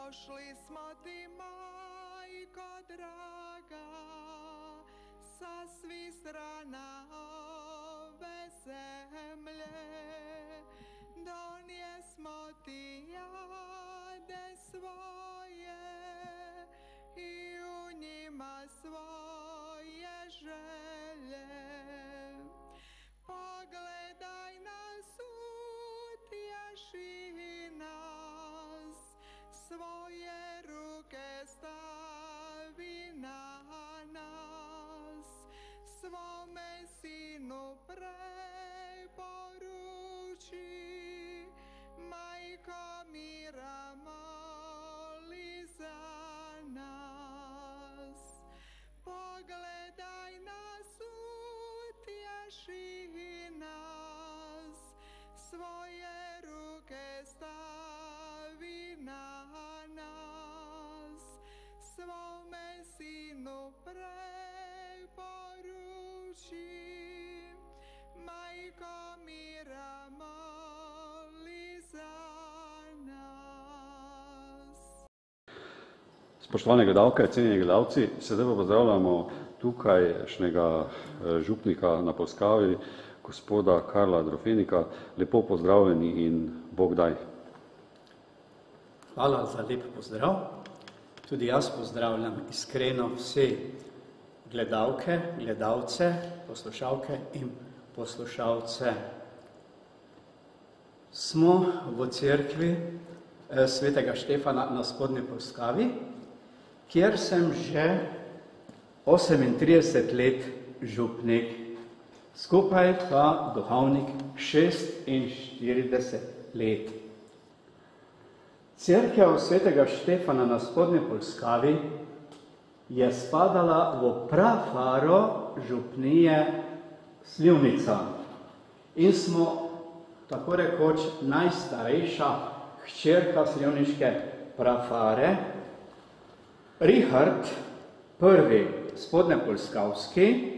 Došli smo ti, majko draga, sa svih strana ove zemlje. Donijesmo ti jade svoje i u njima svoje želje. Pogledaj nas, utješi nas, svoje ruke stavi na nas, svome sinu preporuči, majko mira moli za nas. Pogledaj nas, utješi nas, svoje ruke stavi na nas, svome sinu preporuči, majko mira moli za nas. Spoštovane gledalke, cenjeni gledalci, sedaj pa pozdravljamo tukajšnjega župnika na Polskavi, gospoda Karla Drofenika. Lepo pozdravljeni in Bog daj. Hvala za lep pozdrav. Tudi jaz pozdravljam iskreno vse gledalke, gledalce, poslušalke in poslušalce. Smo v cerkvi svetega Štefana na Spodnji Polskavi, kjer sem že 38 let župnik, skupaj pa duhovnik 46 let. Cerkev svetega Štefana na Spodnji Polskavi je spadala v prafaro župnije Slivnica in smo tako rekoč najstarejša hčerka slivniške prafare. Richard I. Spodnjepolskavski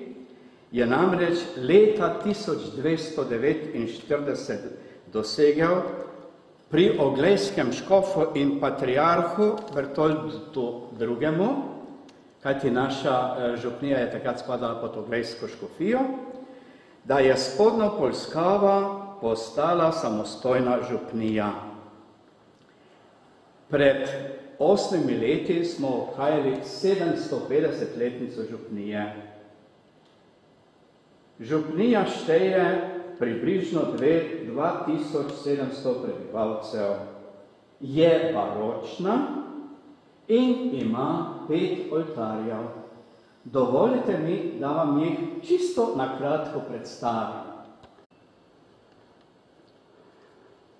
je namreč leta 1249 dosegel pri oglejskem škofu in patriarhu Bertoldu II., kajti naša župnija je takrat spadala pod oglejsko škofijo, da je Spodnja Polskava postala samostojna župnija. Pred 8 leti smo obhajali 750-letnico župnije. Župnija šteje približno 2700 prebivalcev. Je baročna in ima 5 oltarjev. Dovolite mi, da vam jih čisto na kratko predstavim.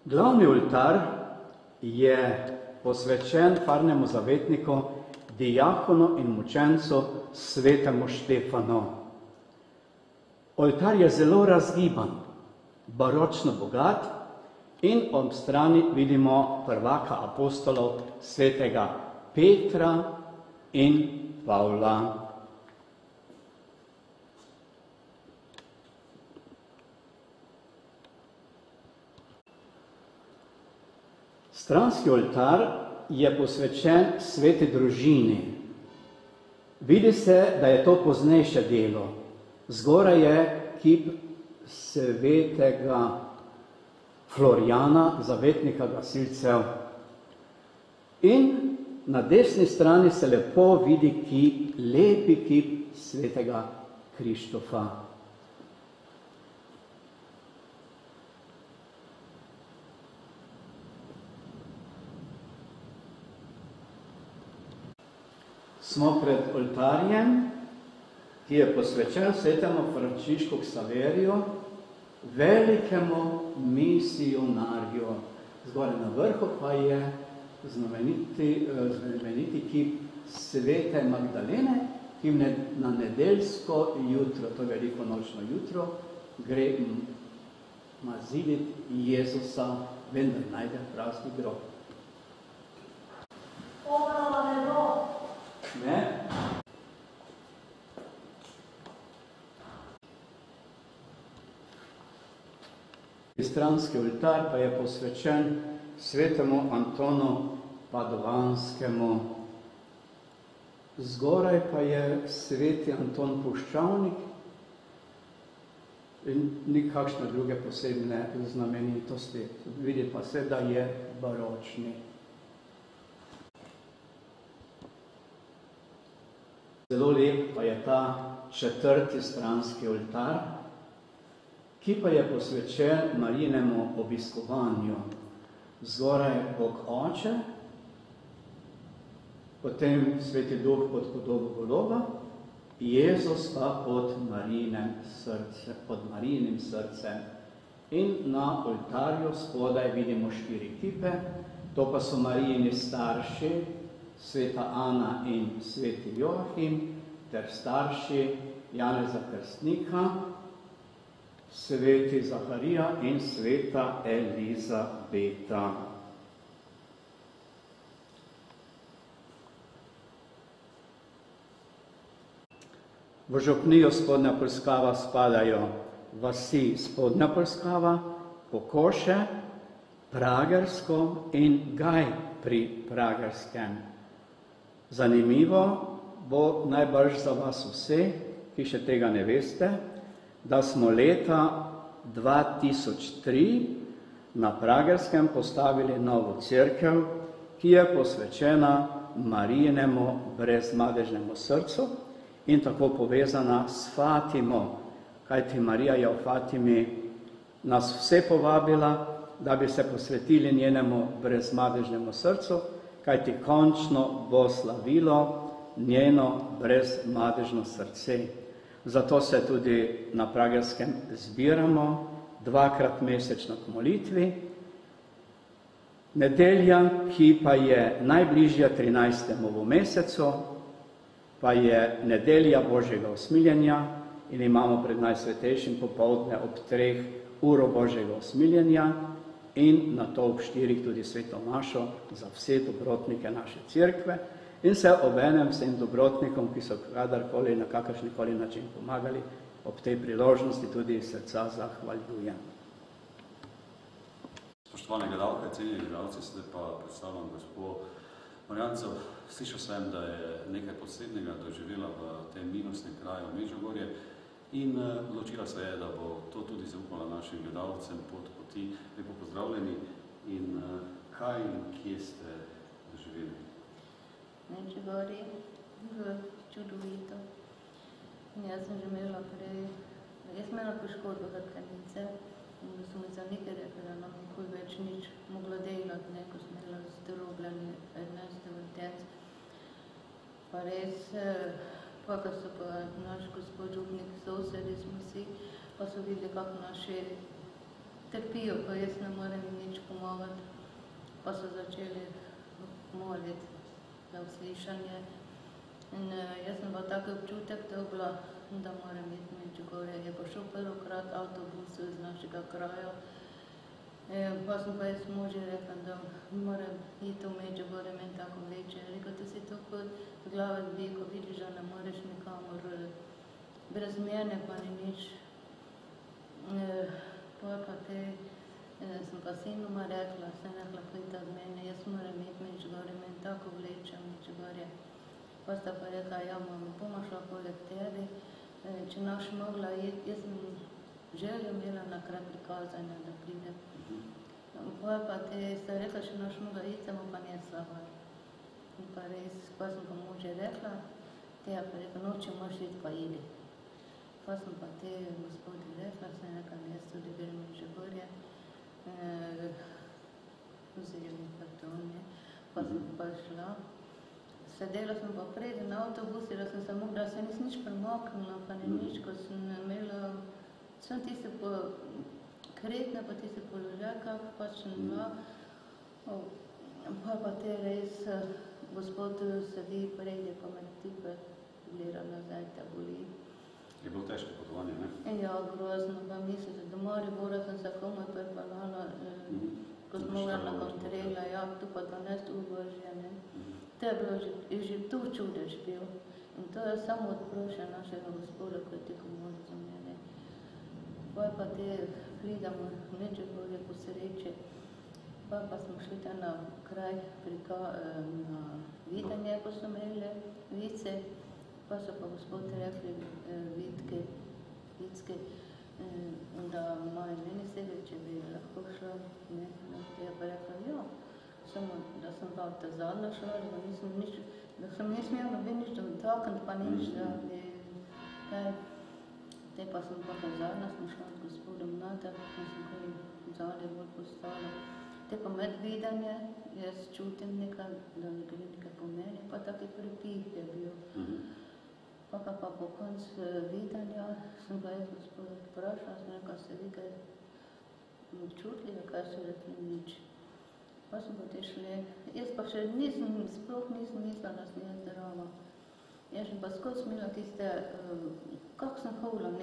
Glavni oltar je posvečen farnemu zavetniku, diakonu in mučencu svetemu Štefanu. Oltar je zelo razgiban, baročno bogat in ob strani vidimo prvaka apostolov svetega Petra in Pavla. Stranski oltar je posvečen sveti družini. Vidi se, da je to poznejše delo. Zgoraj je kip svetega Florjana, zavetnika gasilcev. In na desni strani se lepo vidi kip, lepi kip svetega Krištofa. Smo pred oltarjem, ki je posvečen svetemu Frančišku Ksaveriju, velikemu misionarju. Zgoraj na vrhu pa je znameniti kip svete Magdalene, ki na nedeljsko jutro, to je veliko nočno jutro, gre maziliti Jezusa, vendar najde prazni grob. Ne? Stranski oltar pa je posvečen svetemu Antonu Padovanskemu. Zgoraj pa je sveti Anton Puščavnik in nikakšne druge posebne znamenitosti. Vidi pa se, da je baročni. Zelo lep pa je ta 4. stranski oltar, ki pa je posvečen Marijinemu obiskovanju. Zgoraj Bog Oče, potem Sveti Duh pod podobo goloba, Jezus pa pod Marijinim srcem. In na oltarju spodaj vidimo 4 kipe, to pa so Marijini starši, sveta Ana in sveti Joachim, ter starši Janeza Krstnika, sveti Zaharija in sveta Elizabeta. V župnijo Spodnja Polskava spadajo vasi Spodnja Polskava, Pokoše, Pragersko in Gaj pri Pragerskem. Zanimivo bo najbrž za vas vse, ki še tega ne veste, da smo leta 2003 na Pragerskem postavili novo cerkev, ki je posvečena Marijinemu brezmadežnemu srcu in tako povezana s Fatimo, kajti Marija je v Fatimi nas vse povabila, da bi se posvetili njenemu brezmadežnemu srcu, kajti končno bo slavilo njeno brezmadežno srce. Zato se tudi na Pragerskem zbiramo 2-krat mesečno k molitvi. Nedelja, ki pa je najbližja 13. v mesecu, pa je nedelja Božjega usmiljenja in imamo pred Najsvetejšim popoldne ob 3 uro Božjega usmiljenja in na to ob 4 tudi sveto mašo za vse dobrotnike naše cerkve in se obenem vsem dobrotnikom, ki so kadarkoli na kakršnikoli način pomagali, ob tej priložnosti tudi iz srca zahvaljujem. Spoštovane gledalke, cenjeni gledalci, sedaj pa predstavljam gospo Marjanco. Slišal sem, da je nekaj posebnega doživela v tem minusnem kraju Medžugorje in odločila se je, da bo to tudi zaupala našim gledalcem pot poti. Lepo pozdravljeni in kaj in kje ste doživeli? Medžugorje, čudovito. Jaz sem že imela poškodbo hrbtenice in da so mi zdravniki rekli, da nam nikoli več nič mogla delati, ko sem imela zdrobljanje 15. vrtenc. Pa res, pa ko so pa naš gospod župnik sosedi smo si, pa so videli, kako naši trpijo, pa jaz ne morem nič pomagati. Pa so začeli moliti za uslišanje. In jaz sem pa tak občutek dobila, da moram iti v Medžugorje. Je pa šel prvokrat avtobus iz našega kraja. Pa sem pa jaz možu rekla, da moram iti v Medžugorje, meni tako vleče. Rekla, da si to kot glave ljudi, ko vidiš, da ne moreš nikamor, brez mene pa ni nič. Sem pa sinoma rekla, sem rekla, pojdi od mene, jaz moram iti v Medžugorje, meni tako vleče v Medžugorje. Pa sta pa rekla, ja, mama, bomo šla poleg tebi, če naš mogla iti, jaz sem željo imela na kraj prikazanja, da pride. Pa sta rekla, če naš mogla iti, sem pa nesla var. In pa res, pa sem pa može rekla, teja pa rekla, no, če moš iti, pa idi. Pa sem pa te gospodi rekla, sem rekla, jaz tudi grem v Medžugorje, vzeli pardon, pa sem pa šla. Sedela sem pa pred na avtobusi, da sem se mogla, se nisem nič premaknila, pa ni nič, ko sem imela, sem tiste kretne, pa tiste položaj, kako pač sem bila. Pa te res, gospod sedi prejde, pa me tipe gleda nazaj, te boli. Je bilo težko potovanje, ne? Ja, grozno, pa mislite, do Maribora sem se komaj prepeljala, ko sem mogla na Kontrela, ja, tu pa 12 ur Božje, ne. To je bilo že tu čudež bil. In to je samo od prošnje našega gospoda, ko je tako moli za mene. Pa te pridemo v Medžugorje po sreči. pa smo šli tam na kraj na Vidanje, ko so imeli vice, pa so pa gospod rekli Vicke, da imajo meni sebe, če bi lahko šla, ne, ja pa rekla, ja, samo da sem pa ta zadnja šla, da sem ne smela noben nič dotakniti, pa nič, da bi, te pa sem pa ta zadnja, sem šla od gospodom Nata, pa sem kaj zadnje bolj postala. Te pa med Vidanje, jaz čutim nekaj, da ne gre nekaj po meni, pa taki pripih je bil. Pa po koncu Vidanja sem ga jaz gospoda vprašala, sem rekla, se vi kaj čutili, kaj so rekli nič. Pa sem potem šli, jaz pa še sploh nisem mislila, da sem jaz zdrava. Jaz sem pa skozi imela tiste, kak sem hodila,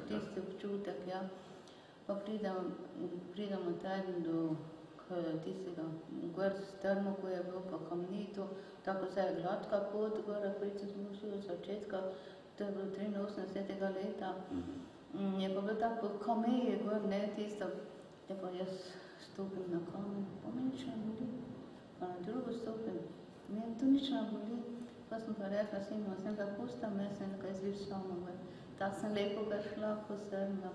tisti občutek, ja. Pa pridemo tajno do tistega gor strmo, ko je bilo pa kamnito, tako se je gladka pot, gora price smo šli od začetka, to je bilo 83. leta. Je pa bilo tako kameje gor, ne, tisto, te pa jaz stopim na kamen, pa me nič ne boli, pa na drugo stopim, meni to nič ne boli, pa sem pa rekla sinu, sem ga pusta me, sem ga izviš sama, ta sem lepo ga šla po srna,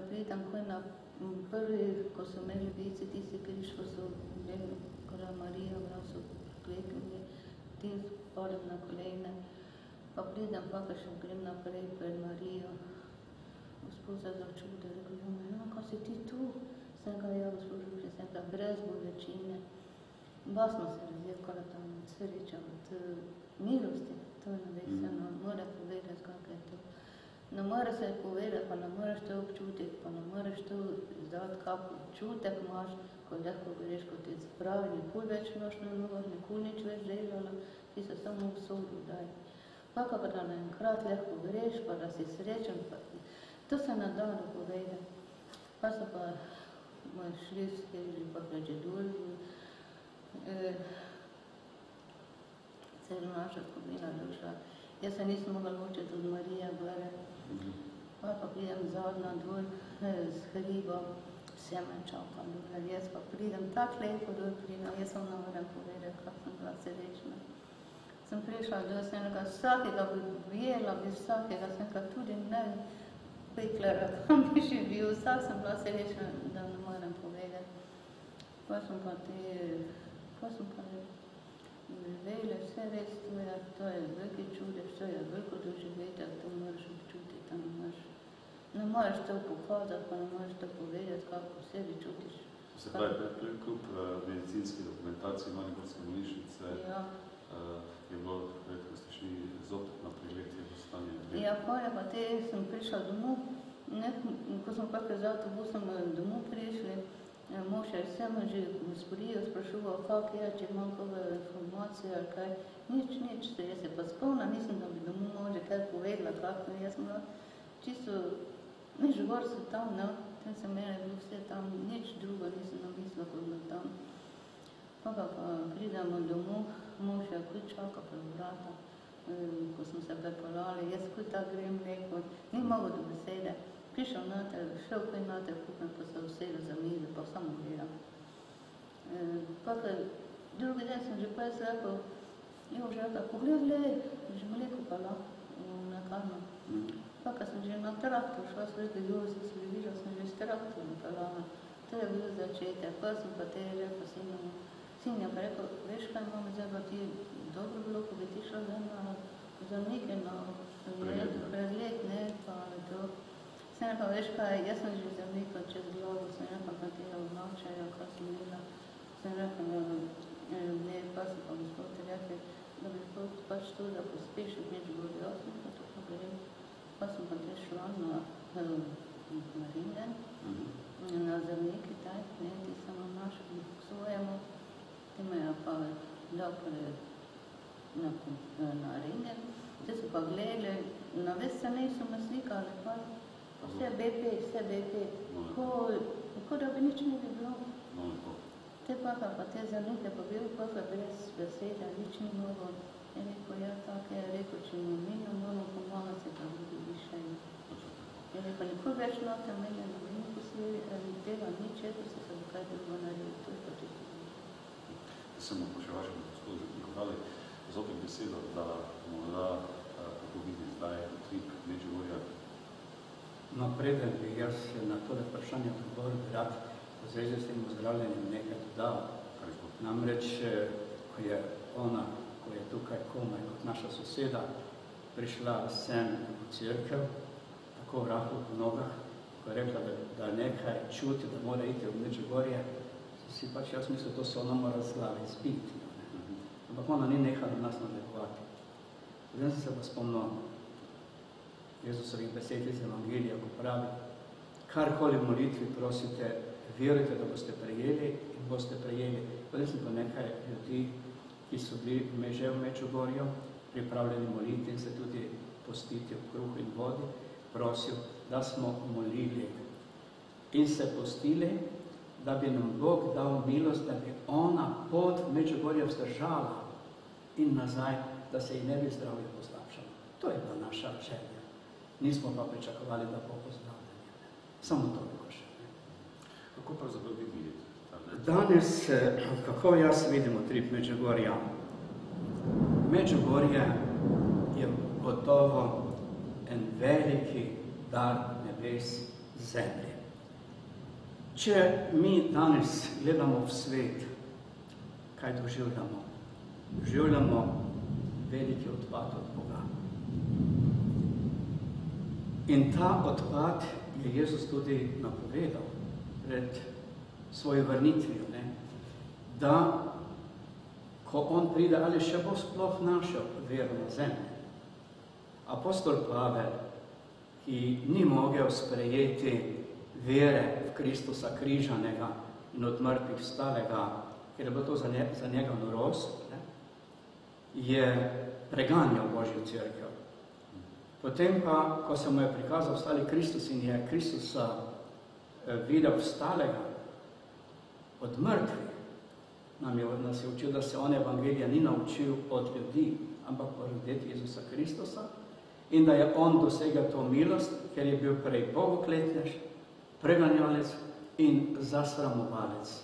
pridem ko na prvi, ko so imeli vici, tisti križ, ko so imeli, ko je Marija, so kleknili, ti padem na kolene, pa pridem pa, ko še grem naprej pred Marijo, gospod se začude, rekel, ja, ko si ti tu? Sem ga, ja, gospod Žuži, sem ga brez bolečine. Ba smo se razjevkala tam od sreča, od milosti, to je navezano, mora povedati, kak je to. Ne more se povedati, pa ne moreš to občutiti, pa ne moreš to izdati, kak občutek imaš, ko lahko greš, ko ti spravi, nikoli več noš na nogah, nikoli nič več delala, ti se samo v sodu daj. Pa da naenkrat lahko greš, pa da si srečen, pa to se ne da povedati. Pa so pa šli skeli, pa pređe dol, celo naša skupina došla. Jaz se nisem mogla ločiti od Marije gore, pa pridem zadnja dol s hribom, vse me čakam dol, jaz pa pridem tak lepo dol, jaz vam ne moram povedati, kak sem bila srečna. Sem prišla dol, sem nekaj vsakega bi objela, bi vsakega, sem nekaj tudi ne Peklara, kam bi še bil, vsak sem bila srečna, da ne moram povedati. Pa sem pa vele, vse res, to je veliki čudež, to je veliko doživeti, to moraš občutiti, ne moreš to pokazati, pa ne moreš to povedati, kako v sebi čutiš. Se pravi, kljub medicinski dokumentaciji Mariborske bolnišnice je bilo, ko ste šli zopet na pregled, je bilo stanje? Ja, pa je pa te, sem prišla domov, ko smo pa z avtobusom domov prišli, mož je vse me že gospodijo sprašoval, kak je, če imam kakve informacije ali kaj, nič, jaz se pa spomnila, nisem da bi domov može kaj povedala, kako jaz sem bila čisto, nič gor se tam, ne, tem se mene bilo vse tam, nič drugo nisem namislila, ko bilo tam. Pa pridemo domov, mož je kuj čaka pred vrata, ko smo se prepeljali, jaz kuj tak grem neko, ni mogel do besede. Prišel noter, šel kaj noter, kupem pa se usedel za mizo, pa samo gledam. Pa drugi dan sem že pa jaz rekel, pogledaj, že mleko pa na kano. Pa sem že na traktor šla, sem rekel, sem se videla, sem že s traktor napeljala. To je bil začetek, pa sem pa te rekel sin je pa rekel, veš kaj imamo zdaj, pa ti dobro bilo, ko bi ti šla za nekaj na pregled, ne, pa to. Sem rekel, veš kaj, jaz sem že zamikla čez glavo, sem rekel, pa tega obnačajo, kaj sem bila. Sem rekel, ne, pa sem pa gospod rekel, da bi pač to, da pospešil nič bolj, jaz sem pa to pogledal. Pa sem pa te šla na ringen, na zdravniki, ti samo našli k svojemu, ti me je pa dal na ringen, te so pa gledali, na ves se niso me slikali, pa vse BP, ko da bi nič ne bi bilo. Te pa te zanike pa bil pa brez beseda, nič ni mogel. Je rekel, ja, tako je rekel, če mi ne moramo pomagati, se pa bi više. Je rekel, nikoli več noter mene ne vem, ko si tega nič, eto se kaj drugo narediti, to je pa čisto. Sem pa še vašem gospodu Nikolali zopet besedo, da morda kako vidi zdaj utrip Medžugorja. No, preden bi jaz na tole vprašanje odgovoril, bi rad v zvezi s tem ozdravljenjem nekaj dodal. Namreč, ko je ona, ko je tukaj komaj kot naša soseda, prišla sem v cerkev, tako v rahu v nogah, ko je rekla, da nekaj čuti, da mora iti v Medžugorje, si pač jaz mislil, to so ona mora slavi zbiti. Ampak ona ni nehala nas nadlegovati. Zdaj sem se pa spomnil Jezusovih besed iz Evangelija, ko pravi, karkoli v molitvi prosite, verujte, da boste prejeli in boste prejeli. Potem sem pa nekaj ljudi, ki so bili že v Medžugorju, pripravljeni moliti in se tudi postiti v kruhu in vodi, prosil, da smo molili in se postili, da bi nam Bog dal milost, da bi ona pot v Medžugorje vzdržala in nazaj, da se ji ne bi zdravje poslabšalo. To je bila naša želja. Nismo pa pričakovali, da bo pozdravljanje. Samo toliko še. Kako pravzaprav vi vidite? Danes, kako jaz vidim utrip Medžugorja? Medžugorje je gotovo en veliki dar nebes zemlji. Če mi danes gledamo v svet, kaj doživljamo? Doživljamo veliki odpad od Boga. In ta odpad je Jezus tudi napovedal pred svojo vrnitvijo, da ko on pride, ali še bo sploh našel vero na zemlji. Apostol Pavel, ki ni mogel sprejeti vere v Kristusa križanega in od mrtvih vstalega, ker je bilo to za njega norost, je preganjal Božjo cerkev. Potem pa, ko se mu je prikazal vstali Kristus in je Kristusa videl vstalega od mrtvih, nas je učil, da se on evangelija ni naučil od ljudi, ampak od ljudi Jezusa Kristusa in da je on dosegel to milost, ker je bil prej bogokletnež, preganjalec in zasramovalec.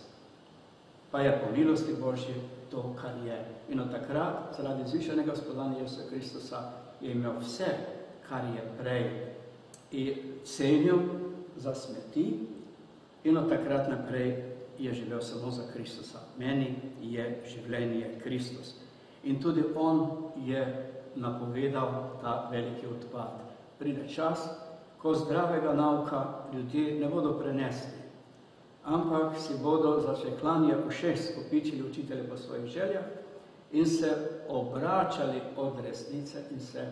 Pa je po milosti Božji to, kar je. In od takrat, zaradi zvišenega spodanja Jezusa Kristusa, je imel vse, kar je prej cenil za smeti in od takrat naprej je živel samo za Kristusa. Meni je življenje Kristus. In tudi on je napovedal ta veliki odpad. Pride čas, ko zdravega nauka ljudje ne bodo prenesli, ampak si bodo za šeklanje ušes kopičili učitelje po svojih željah in se obračali od resnice in se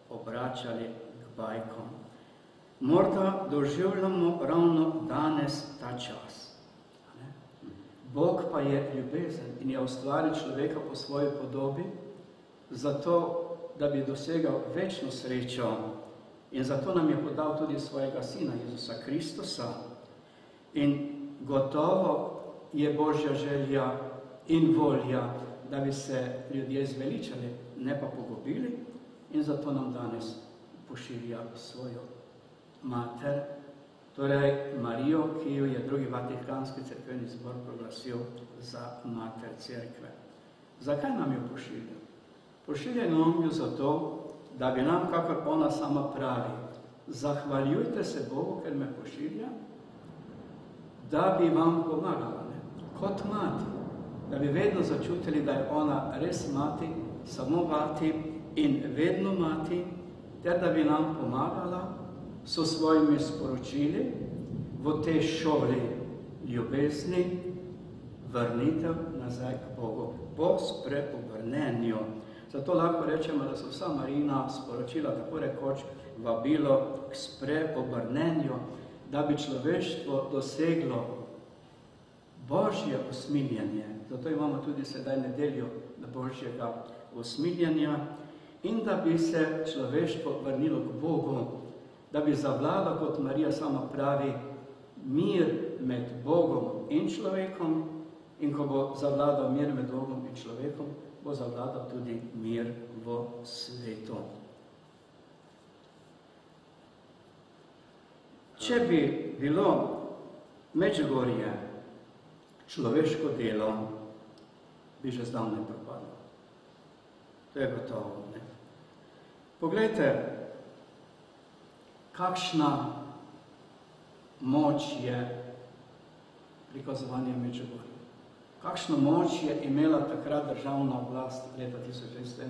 obračali k bajkom. Morda doživljamo ravno danes ta čas. Bog pa je ljubezen in je ustvaril človeka po svoji podobi, zato, da bi dosegal večno srečo in zato nam je podal tudi svojega sina Jezusa Kristusa. In gotovo je Božja želja in volja, da bi se ljudje zveličali, ne pa pogubili, in zato nam danes pošilja svojo mater, torej Marijo, ki jo je drugi Vatikanski cerkveni zbor proglasil za mater cerkve. Zakaj nam jo pošilja? Pošilja nam jo zato, da bi nam, kakor ona sama pravi, zahvaljujte se Bogu, ker me pošilja, da bi vam pomagala, kot mati, da bi vedno začutili, da je ona res mati, samo mati in vedno mati, ter da bi nam pomagala so svojimi sporočili v tej šoli ljubezni vrnitev nazaj k Bogu po spreobrnenju. Zato lahko rečemo, da so vsa Marijina sporočila tako rekoč vabilo k spreobrnenju, da bi človeštvo doseglo Božje usmiljenje. Zato imamo tudi sedaj nedeljo Božjega usmiljenja in da bi se človeštvo vrnilo k Bogu, da bi zavladal, kot Marija sama pravi, mir med Bogom in človekom, in ko bo zavladal mir med Bogom in človekom, bo zavladal tudi mir v svetu. Če bi bilo Medžugorje človeško delo bi že zdavnaj propadlo. To je gotovo, ne. Poglejte, kakšna moč je prikazovanje Medžugorja. Kakšno moč je imela takrat državna oblast leta 1981,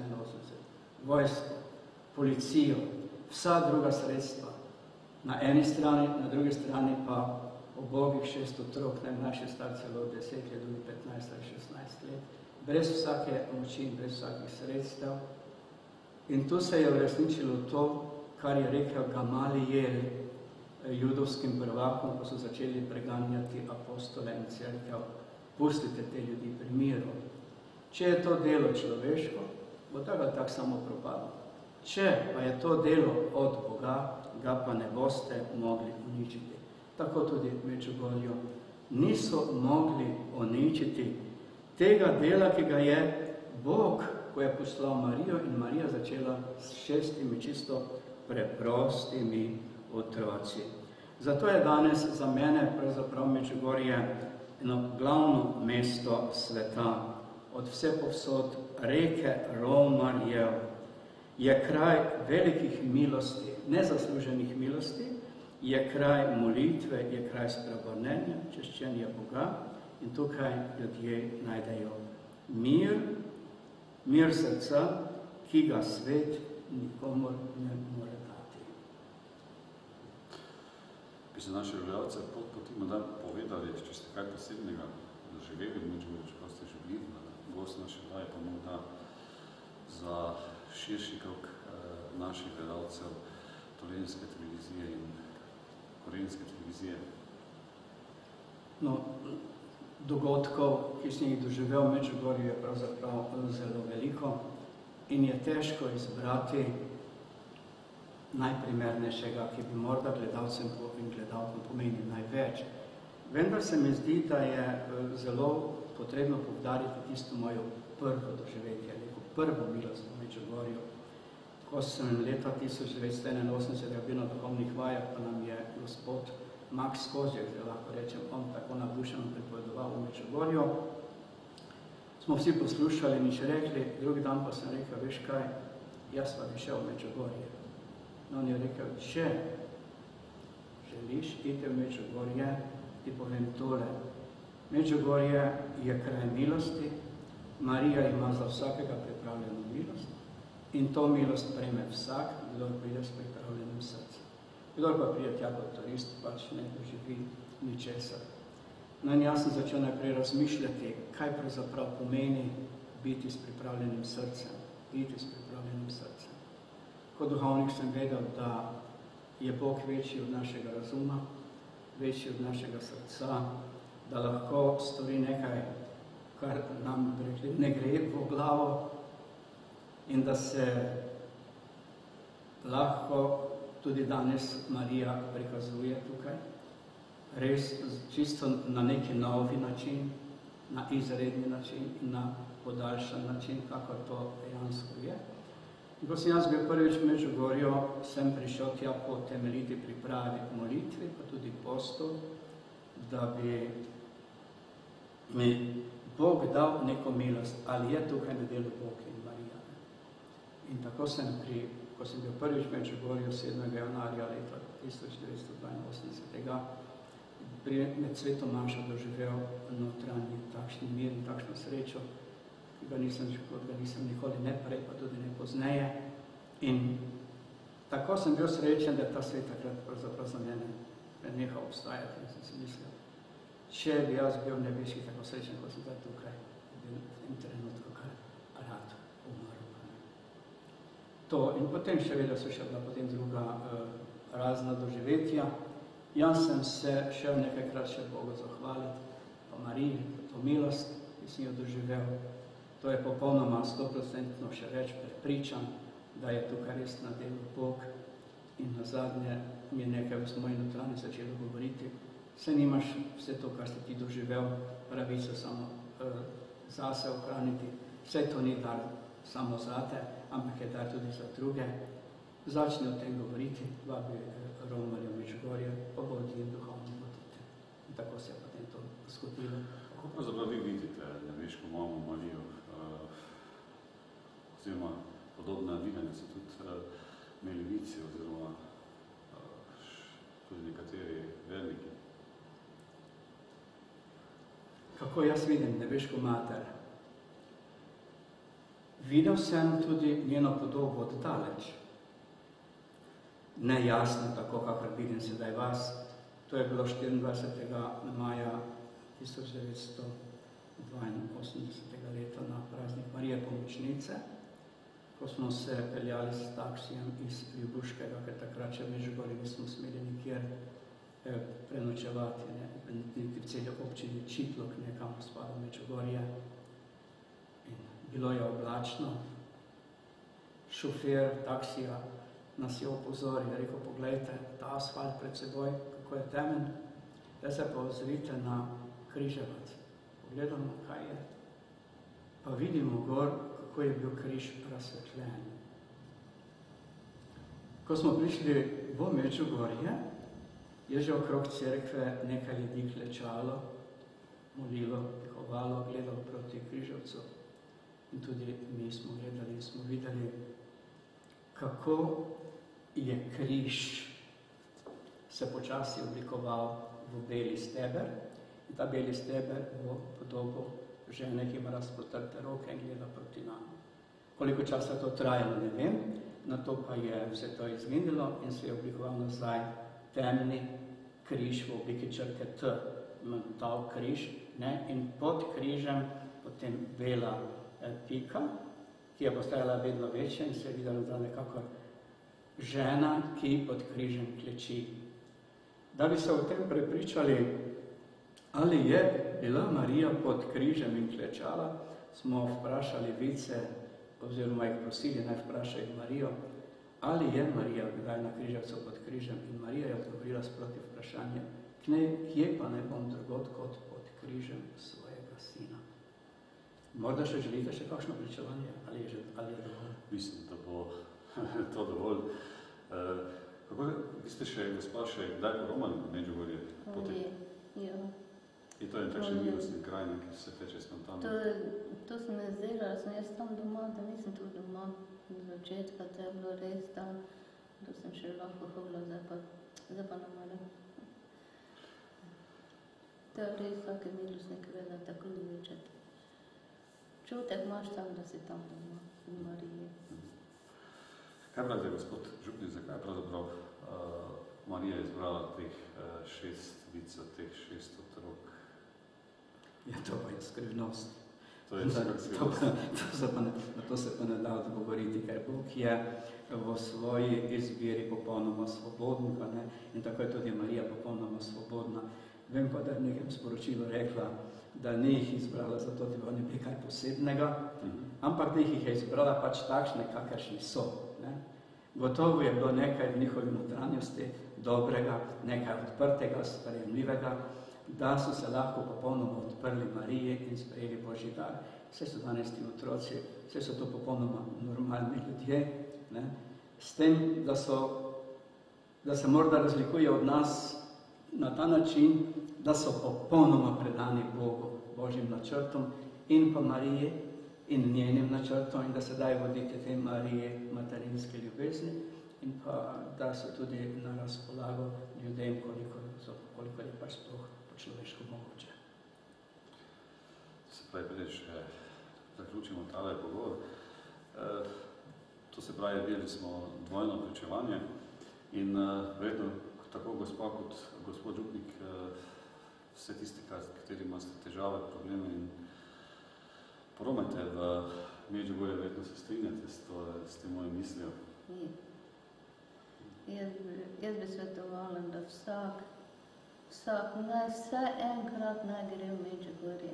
vojsko, policijo, vsa druga sredstva. Na eni strani, na drugi strani pa ubogih 6 otrok, najmlajši star celo 10 let, drugi 15 ali 16 let, brez vsake moči in brez vsakih sredstev. In tu se je uresničilo to, kar je rekel Gamalijel judovskim prvakom, ko so začeli preganjati apostole in cerkev. Pustite te ljudi pri miru. Če je to delo človeško, bo tak samo propadlo. Če pa je to delo od Boga, ga pa ne boste mogli uničiti. Tako tudi Medžugorju niso mogli uničiti tega dela, ki ga je Bog, ko je poslal Marijo in Marija začela s 6 čisto preprostimi otroci. Zato je danes za mene pravzaprav Medžugorje eno glavno mesto sveta. Od vse povsod reke romarjev je kraj velikih milosti, nezasluženih milosti, je kraj molitve, je kraj spreobrnenja, češčenja Boga in tukaj ljudje najdejo mir, mir srca, ki ga svet nikomor ne more dati. Bi se naši gledalce potem povedali, če ste kaj posebnega doživeli v Medžugorju, čeprav ste že bili gost naše daje, pa morda za širši krog naših gledalcev Tolenske televizije in Korenske televizije. No, dogodkov, ki sem jih doživel v Medžugorju, je pravzaprav zelo veliko in je težko izbrati najprimernejšega, ki bi morda gledalcem in gledalcem pomenil največ. Vendar se mi zdi, da je zelo potrebno poudariti tisto mojo prvo doživetje, prvo milost v Medžugorju. Ko sem leta 1981 bil na duhovnih vajah, pa nam je gospod Max Kozjek, da lahko rečem, on tako navdušeno pripovedoval v Medžugorju. Smo vsi poslušali in še rekli, drugi dan pa sem rekel, veš kaj, jaz pa bi šel v Medžugorje. No, on je rekel, če želiš iti v Medžugorje, ti povem tole. Medžugorje je kraj milosti, Marija ima za vsakega pripravljeno milost in to milost prejme vsak, kdo pride s pripravljenim srcem. Kdor pa pride tja kot turist, pač ne doživi ničesar. No in jaz sem začel najprej razmišljati, kaj pravzaprav pomeni biti s pripravljenim srcem, biti s pripravljenim srcem. Kot duhovnik sem vedel, da je Bog večji od našega razuma, večji od našega srca, da lahko stori nekaj, kar nam ne gre v glavo in da se lahko tudi danes Marija prikazuje tukaj, res čisto na neki novi način, na izredni način in na podaljšan način, kako to dejansko je. In ko sem jaz bil prvič v Medžugorju, sem prišel tja po temeljiti pripravi molitvi, pa tudi postu, da bi mi Bog dal neko milost, ali je tukaj na delu Bog in Marija. In tako sem ko sem bil prvič v Medžugorju 7. januarja leta 1982, med svetom manjša doživel notranji takšni mir in takšno srečo, ki ga nisem nikoli ne prej, pa tudi ne pozneje. In tako sem bil srečen, da je ta svet takrat pravzaprav za mene prenehal obstajati. In sem si mislil, če bi jaz bil nebeski tako srečen, kot sem zdaj tukaj, bil v tem trenutku kar rad umrl. In potem še vedno so še bila potem druga razna doživetja. Jaz sem se šel nekajkrat še Bogu zahvaliti, pa Mariji, to milost, ki sem jo doživel. To je popolnoma 100% še več prepričan, da je tukaj res na delu Bog. In nazadnje mi je nekaj v moji notranji začelo govoriti, se nimaš vse to, kar si ti doživel, pravico samo zase ohraniti. Vse to ni dar samo zate, ampak je dar tudi za druge. Začni o tem govoriti, vabi Romarja v Medžugorje, pa bodi jim duhovno vodite. In tako se je potem to zgodilo. Kako pravzaprav vi vidite nebeško mamo Marijo? Oziroma podobna videnja so tudi imeli vici oziroma tudi nekateri verniki. Kako jaz vidim nebeško mater? Videl sem tudi njeno podobo od daleč. Nejasno, tako kakor vidim sedaj vas. To je bilo 24. maja 1982 leta na praznik Marije Pomočnice, ko smo se peljali s taksijem iz Ljubuškega, ker takrat še v Međugorju nismo smeli nikjer prenočevati, niti v celi občini Čitlok, nekam spada Međugorje. In bilo je oblačno. Šofer taksija nas je opozoril, je rekel, poglejte, ta asfalt pred seboj, kako je temen, da se pa ozrite na križevac. Pogledamo, kaj je. Pa vidimo gor, kako je bil križ razsvetljen. Ko smo prišli v Međugorje, je že okrog cerkve nekaj ljudi klečalo, molilo, pihovalo, gledalo proti križevcu. In tudi mi smo gledali in smo videli, kako je križ se počasi oblikoval v beli steber. In ta beli steber v podobo žene, ki ima razpotrte roke in gleda proti nam. Koliko časa to trajalo, ne vem, na to pa je vse to izginilo in se je oblikoval nazaj temni križ v obliki črke T, tal križ, ne? In pod križem potem bela pika, ki je postajala vedno večja in se je videla nazaj nekako žena, ki pod križem kleči. Da bi se o tem prepričali, ali je bila Marija pod križem in klečala, smo vprašali vice, oziroma jih prosili, naj vprašajo Marijo, ali je Marija kdaj na križevcu pod križem. In Marija je odgovorila sproti vprašanje, kje pa ne bom drugod kot pod križem svojega sina. Morda še želite še kakšno pričevanje, ali je dovolj? Mislim, da bo to dovolj. Vi ste še, gospa, še kdaj poromali v Međugorje? Ja. In to je takšen milostni kraj, ki se teče spontano? To se mi zdelo, da sem jaz tam doma, da nisem tu doma od začetka, to je bilo res tam, da sem še lahko hodila, zdaj pa ne morem. To je res vsake milostnik veda, tako ljubečet. Čutek imaš tam, da si tam doma, v Mariji. Kaj pravite, gospod župnik, zakaj pravzaprav Marija je izbrala teh 6 vicev, teh 6 otrok? Ja, to pa je skrivnost. To je skrivnost. Na to se pa ne da odgovoriti, ker Bog je v svoji izbiri popolnoma svoboden, ne? In tako je tudi Marija popolnoma svobodna. Vem pa, da je v nekem sporočilu rekla, da ni jih izbrala zato, da bi oni bili kaj posebnega, ampak da jih je izbrala pač takšne, kakršni so. Ne? Gotovo je bilo nekaj v njihovi notranjosti dobrega, nekaj odprtega, sprejemljivega, da so se lahko popolnoma odprli Mariji in sprejeli Božji dar. Vse so danes ti otroci, vse so to popolnoma normalni ljudje, ne? S tem, da se morda razlikuje od nas na ta način, da so popolnoma predani Bogu, Božjim načrtom in pa Mariji in njenim načrtom in da se daje voditi te Marije materinske ljubezni in pa da so tudi na razpolago ljudem, koliko je pač sploh po človeško mogoče. Se pravi, preden še zaključimo tale pogovor. To se pravi, videli smo dvojno pričevanje in verjetno tako gospa kot gospod župnik, vse tisti, kateri imate težave, probleme in poromajte v Međugorje, verjetno se strinjate s tem moje mislijo. Jaz bi svetovala, da vsak naj vse enkrat naj gre v Međugorje,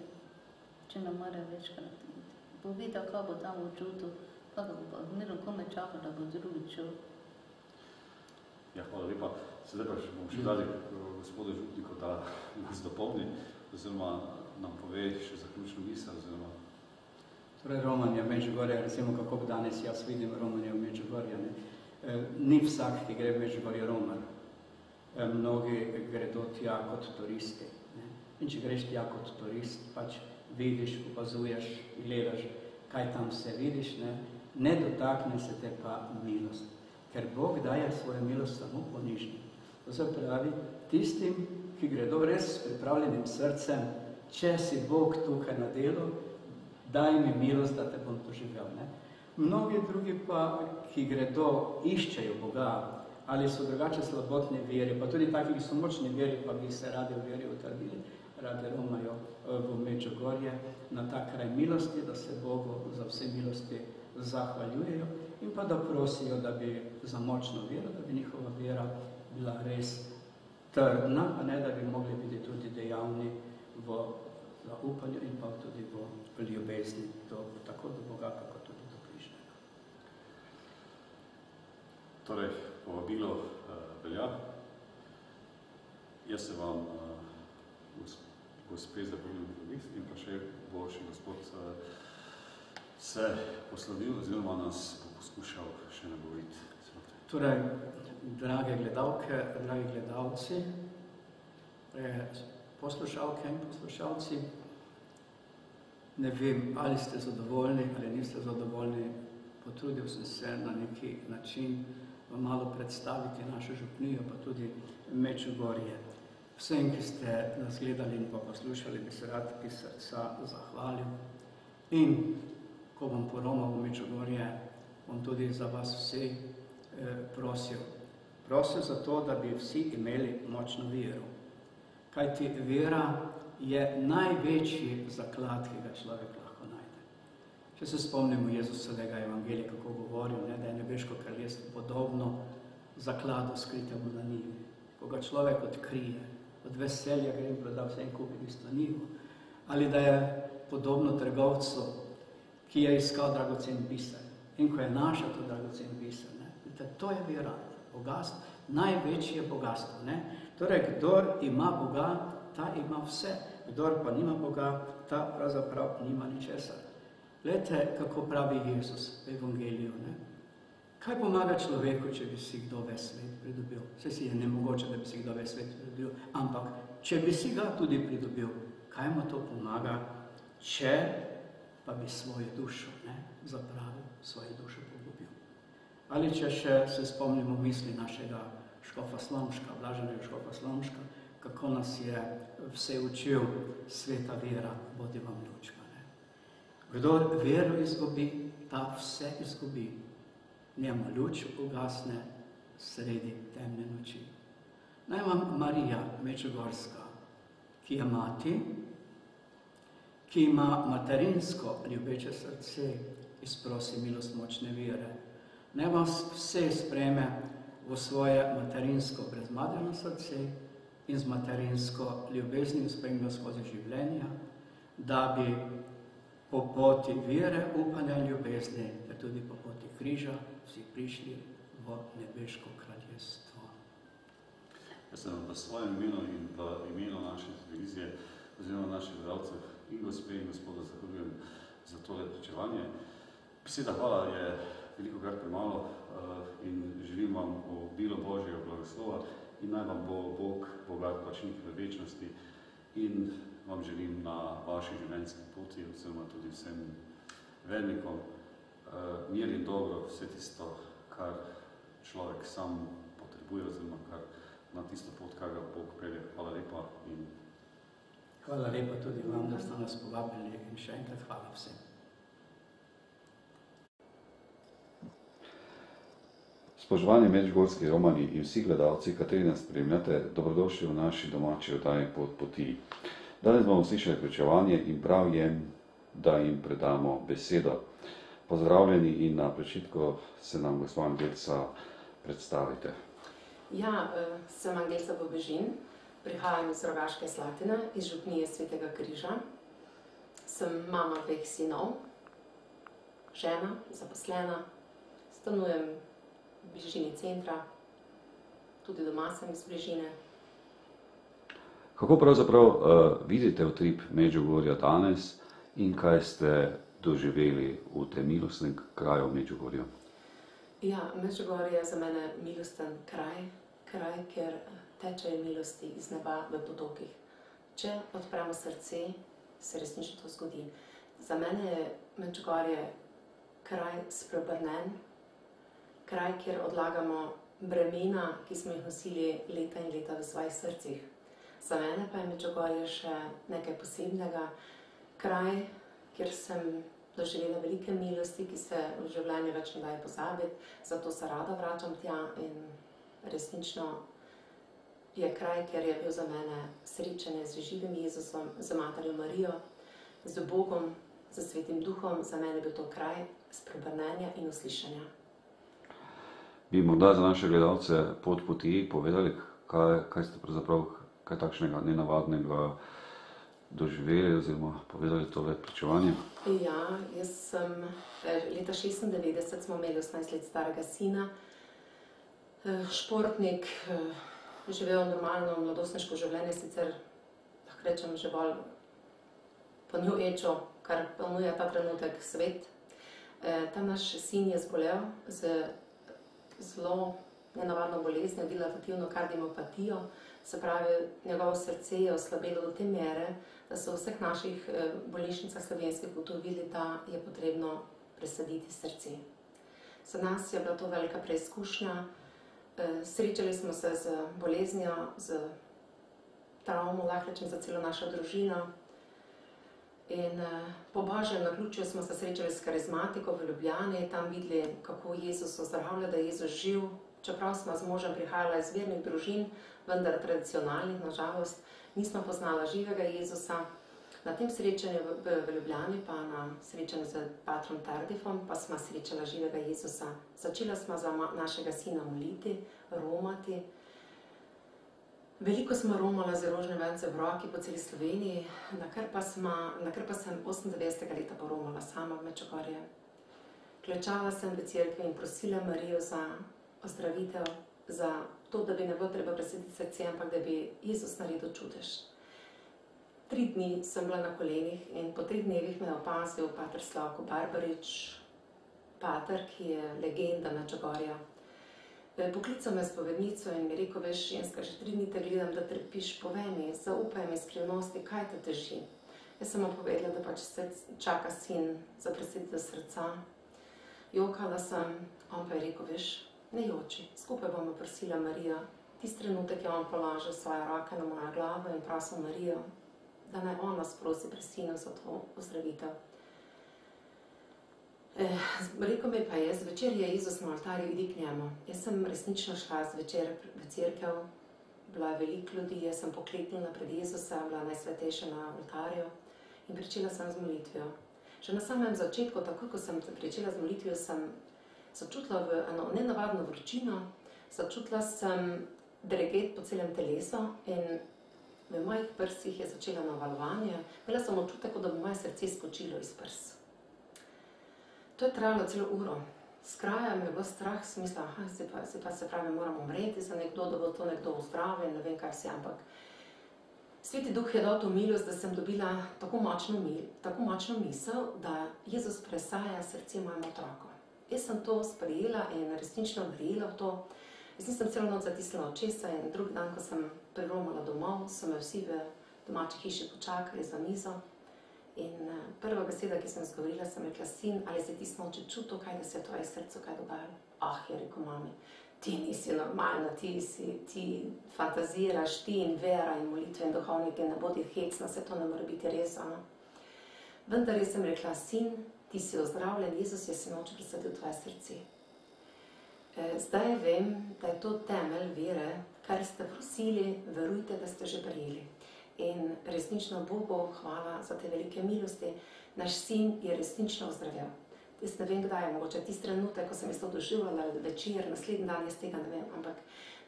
če ne more večkrat. Bo videl, kaj bo tam občutil, kaj bo pa mirom kome čaka, da bo drugič šel. Ja, hvala lepa. Sedaj pa še bomo še dali gospodu župniku, da nas dopolni, oziroma nam pove še zaključno misel, oziroma... Torej, romanje v Međugorje, recimo kako danes jaz vidim romanje v Međugorje, ni vsak, ki gre v Međugorje romar. Mnogi gredo tja kot turisti. In če greš tja kot turist, pač vidiš, opazuješ, gledaš, kaj tam se vidiš, ne dotakne se te pa milost. Ker Bog daje svojo milost samo ponižnim. To se pravi, tistim, ki gredo res s pripravljenim srcem, če si Bog tukaj na delu, daj mi milost, da te bom doživel. Mnogi drugi pa, ki gredo, iščejo Boga, ali so drugače slabotni veri, pa tudi taki, ki so močni veri, pa bi se radi v veri utrdili, radi romajo v Medžugorje na ta kraj milosti, da se Bogu za vse milosti zahvaljujejo in pa da prosijo, da bi za močno vero, da bi njihova vera bila res trdna, a ne da bi mogli biti tudi dejavni v zaupanju in pa tudi v ljubezni, tako do Boga, kako tudi do bližnjega. Torej, povabilo velja. Jaz se vam, gospe, zahvaljujem in pa še boljši gospod se poslovil oziroma nas bo poskušal še nagovoriti. Torej, drage gledalke, dragi gledalci, poslušalke in poslušalci, ne vem, ali ste zadovoljni ali niste zadovoljni, potrudil sem se na neki način vam malo predstaviti našo župnijo, pa tudi Medžugorje. Vsem, ki ste nas gledali in pa poslušali, bi se rad iz srca zahvalil. In ko bom poromal v Medžugorje, bom tudi za vas vsi prosil. Prosil za to, da bi vsi imeli močno vero. Kajti vera je največji zaklad, ki ga človek lahko najde. Če se spomnimo Jezusovega evangelija, kako govoril, da je nebeško kraljestvo podobno zakladu skritemu na njivi. Ko ga človek odkrije, od veselja gre in proda vse in kupi isto njivo. Ali da je podobno trgovcu, ki je iskal dragocen biser. In ko je našel to dragocen biser, to je vera, bogatstvo, največje bogatstvo. Torej, kdor ima Boga, ta ima vse. Kdor pa nima Boga, ta pravzaprav nima ničesar. Glejte, kako pravi Jezus v evangeliju. Kaj pomaga človeku, če bi si kdo ves svet pridobil? Vse si je nemogoče, da bi si kdo ves svet pridobil, ampak če bi si ga tudi pridobil, kaj mu to pomaga, če pa bi svojo dušo zapravil, svojo dušo pogubil. Ali če še se spomnimo misli našega škofa Slomška, blaženega škofa Slomška, kako nas je vse učil sveta vera, bodi vam lučka. Kdor vero izgubi, ta vse izgubi. Njemu luč ugasne sredi temne noči. Naj vam Marija Medžugorska, ki je mati, ki ima materinsko ljubeče srce, izprosi milost močne vere. Naj vas vse sprejme v svoje materinsko brezmaderno srce in z materinsko ljubeznim spremljajo skozi življenja, da bi po poti vere, upanja in ljubezni, ter tudi po poti križa, vsi prišli v nebeško kraljestvo. Jaz sem v svojem imenu in v imenu naše televizije oziroma naših gledalcev in gospe in gospoda zahvaljujem za tole pričevanje. Beseda hvala je veliko krat premalo in želim vam obilo Božjega blagoslova in naj vam bo Bog bogat plačnik v večnosti in vam želim na vaši življenjski poti, oziroma tudi vsem vernikom, mir in dobro, vse tisto, kar človek sam potrebuje, oziroma kar na tisto pot, kar ga Bog pelje. Hvala lepa. Hvala lepa tudi vam, da ste nas povabili in še enkrat hvala vsem. Spoštovani medžugorski romani in vsi gledalci, kateri nas spremljate, dobrodošli v naši domači oddaji Pot poti. Danes bomo slišali pričevanje in prav je, da jim predamo besedo. Pozdravljeni in na začetku se nam gospa Angelca predstavite. Ja, sem Angelca Bobežin, prihajam iz Rogaške Slatine, iz župnije Svetega Križa. Sem mama 2 sinov, žena, zaposlena, stanujem v bližini centra, tudi doma sem iz bližine. Kako pravzaprav vidite utrip Medžugorja danes in kaj ste doživeli v tem milostnem kraju Medžugorju? Ja, Medžugorje je za mene milosten kraj, kjer tečejo milosti iz neba v potokih. če odpremo srce, se resnično to zgodi. Za mene je Medžugorje kraj spreobrnen, kraj, kjer odlagamo bremena, ki smo jih nosili leta in leta v svojih srcih. Za mene pa je Medžugorje še nekaj posebnega, kraj, kjer sem doživela velike milosti, ki se v življenju več ne daje pozabiti, zato se rada vračam tja in resnično je kraj, kjer je bil za mene srečanje z živim Jezusom, z Materjo Marijo, z Bogom, z Svetim Duhom. Za mene je bil to kraj spreobrnenja in uslišanja. Bi morda za naše gledalce pot poti povedali, kaj ste pravzaprav, kaj takšnega nenavadnega doživeli oziroma povedali tole pričevanje? Ja, jaz sem leta 96 smo imeli 18 let starega sina, športnik, živel normalno mladostniško življenje, sicer lahko rečem že bolj po New Ageu, kar ponuja ta trenutek svet. Ta naš sin je zbolel z zelo nenavadno boleznijo, dilatativno kardiomopatijo, se pravi, njegovo srce je oslabelo do te mere, da so v vseh naših bolnišnicah slovenskih ugotovili, da je potrebno presaditi srce. Za nas je bila to velika preizkušnja. Srečali smo se z boleznijo, z travmo, lahko rečem, za celo našo družino. In po Božjem naključju smo se srečali s karizmatiko v Ljubljani, tam videli, kako Jezus ozdravlja, da je Jezus živ. Čeprav smo z možem prihajala iz vernih družin, vendar tradicionalnih, nažalost, nismo poznala živega Jezusa. Na tem srečanju v Ljubljani, pa na srečanju z patrom Tardifom, pa smo srečala živega Jezusa. Začela smo za našega sina moliti, romati. Veliko smo romala z rožne vence v roki po celi Sloveniji, na kar pa sem 98. leta poromala sama v Medžugorje. Klečala sem v cerkvi in prosila Marijo za ozdravitev, za to, da bi ne bilo treba presaditi srce, ampak da bi Jezus naredil čudež. 3 dni sem bila na kolenih in po 3 dnevih me je opazil pater Slavko Barbarič, pater, ki je legenda Medžugorja. Poklical me spovednico in mi rekel, veš, ženska, že 3 dni te gledam, da trpiš, povej mi, zaupaj mi skrivnosti, kaj te teži. Jaz sem mu povedala, da pač se čaka sin za presaditev srca. Jokala sem, on pa je rekel, veš, ne joči, skupaj bomo prosila Marijo. Tisti trenutek je on položil svoje roke na mojo glavo in prosil Marijo, da naj ona sprosi pri sinu za to ozdravitev. Rekel mi pa je, zvečer je Jezus na oltarju, idi k njemu. Jaz sem resnično šla zvečer v cerkev, bila je veliko ljudi, jaz sem pokleknila pred Jezusa, bila najsvetejša na oltarju in pričela sem z molitvijo. Že na samem začetku, takoj ko sem pričela z molitvijo, sem začutila eno nenavadno vročino, začutila sem dreget po celem telesu in v mojih prsih je začela navalovanje. Imela sem občutek, da bo moje srce skočilo iz prs. To je trajalo celo uro. S kraja mi je bilo strah, sem mislila, se pravi, moram umreti za nekdo, da bo to nekdo ozdravil, ne vem kaj vse, ampak Sveti Duh je dal to milost, da sem dobila tako močno misel, da Jezus presaja srce mojemu otroku. Jaz sem to sprejela in resnično verjela v to. Jaz nisem celo noč zatisnila očesa in drugi dan, ko sem priromala domov, so me vsi v domači hiši počakali za mizo. In prva beseda, ki sem izgovorila, sem rekla, sin, ali si ti noči čutil, kaj da se je v tvoje srcu kaj dogajalo? Je rekel mami, ti nisi normalna, ti fantaziraš, ti in vera in molitve in duhovnike, ne bodi hecna, se to ne more biti res, ano. Vendar jaz sem rekla, sin, ti si ozdravljen, Jezus je se noči presadil v tvoje srce. Zdaj vem, da je to temelj vere, kar ste prosili, verujte, da ste že prejeli. In resnično Bogu hvala za te velike milosti. Naš sin je resnično ozdravel. Jaz ne vem, kdaj je mogoče tisti trenutek, ko sem jaz to doživljala večer, naslednji dan, jaz tega ne vem, ampak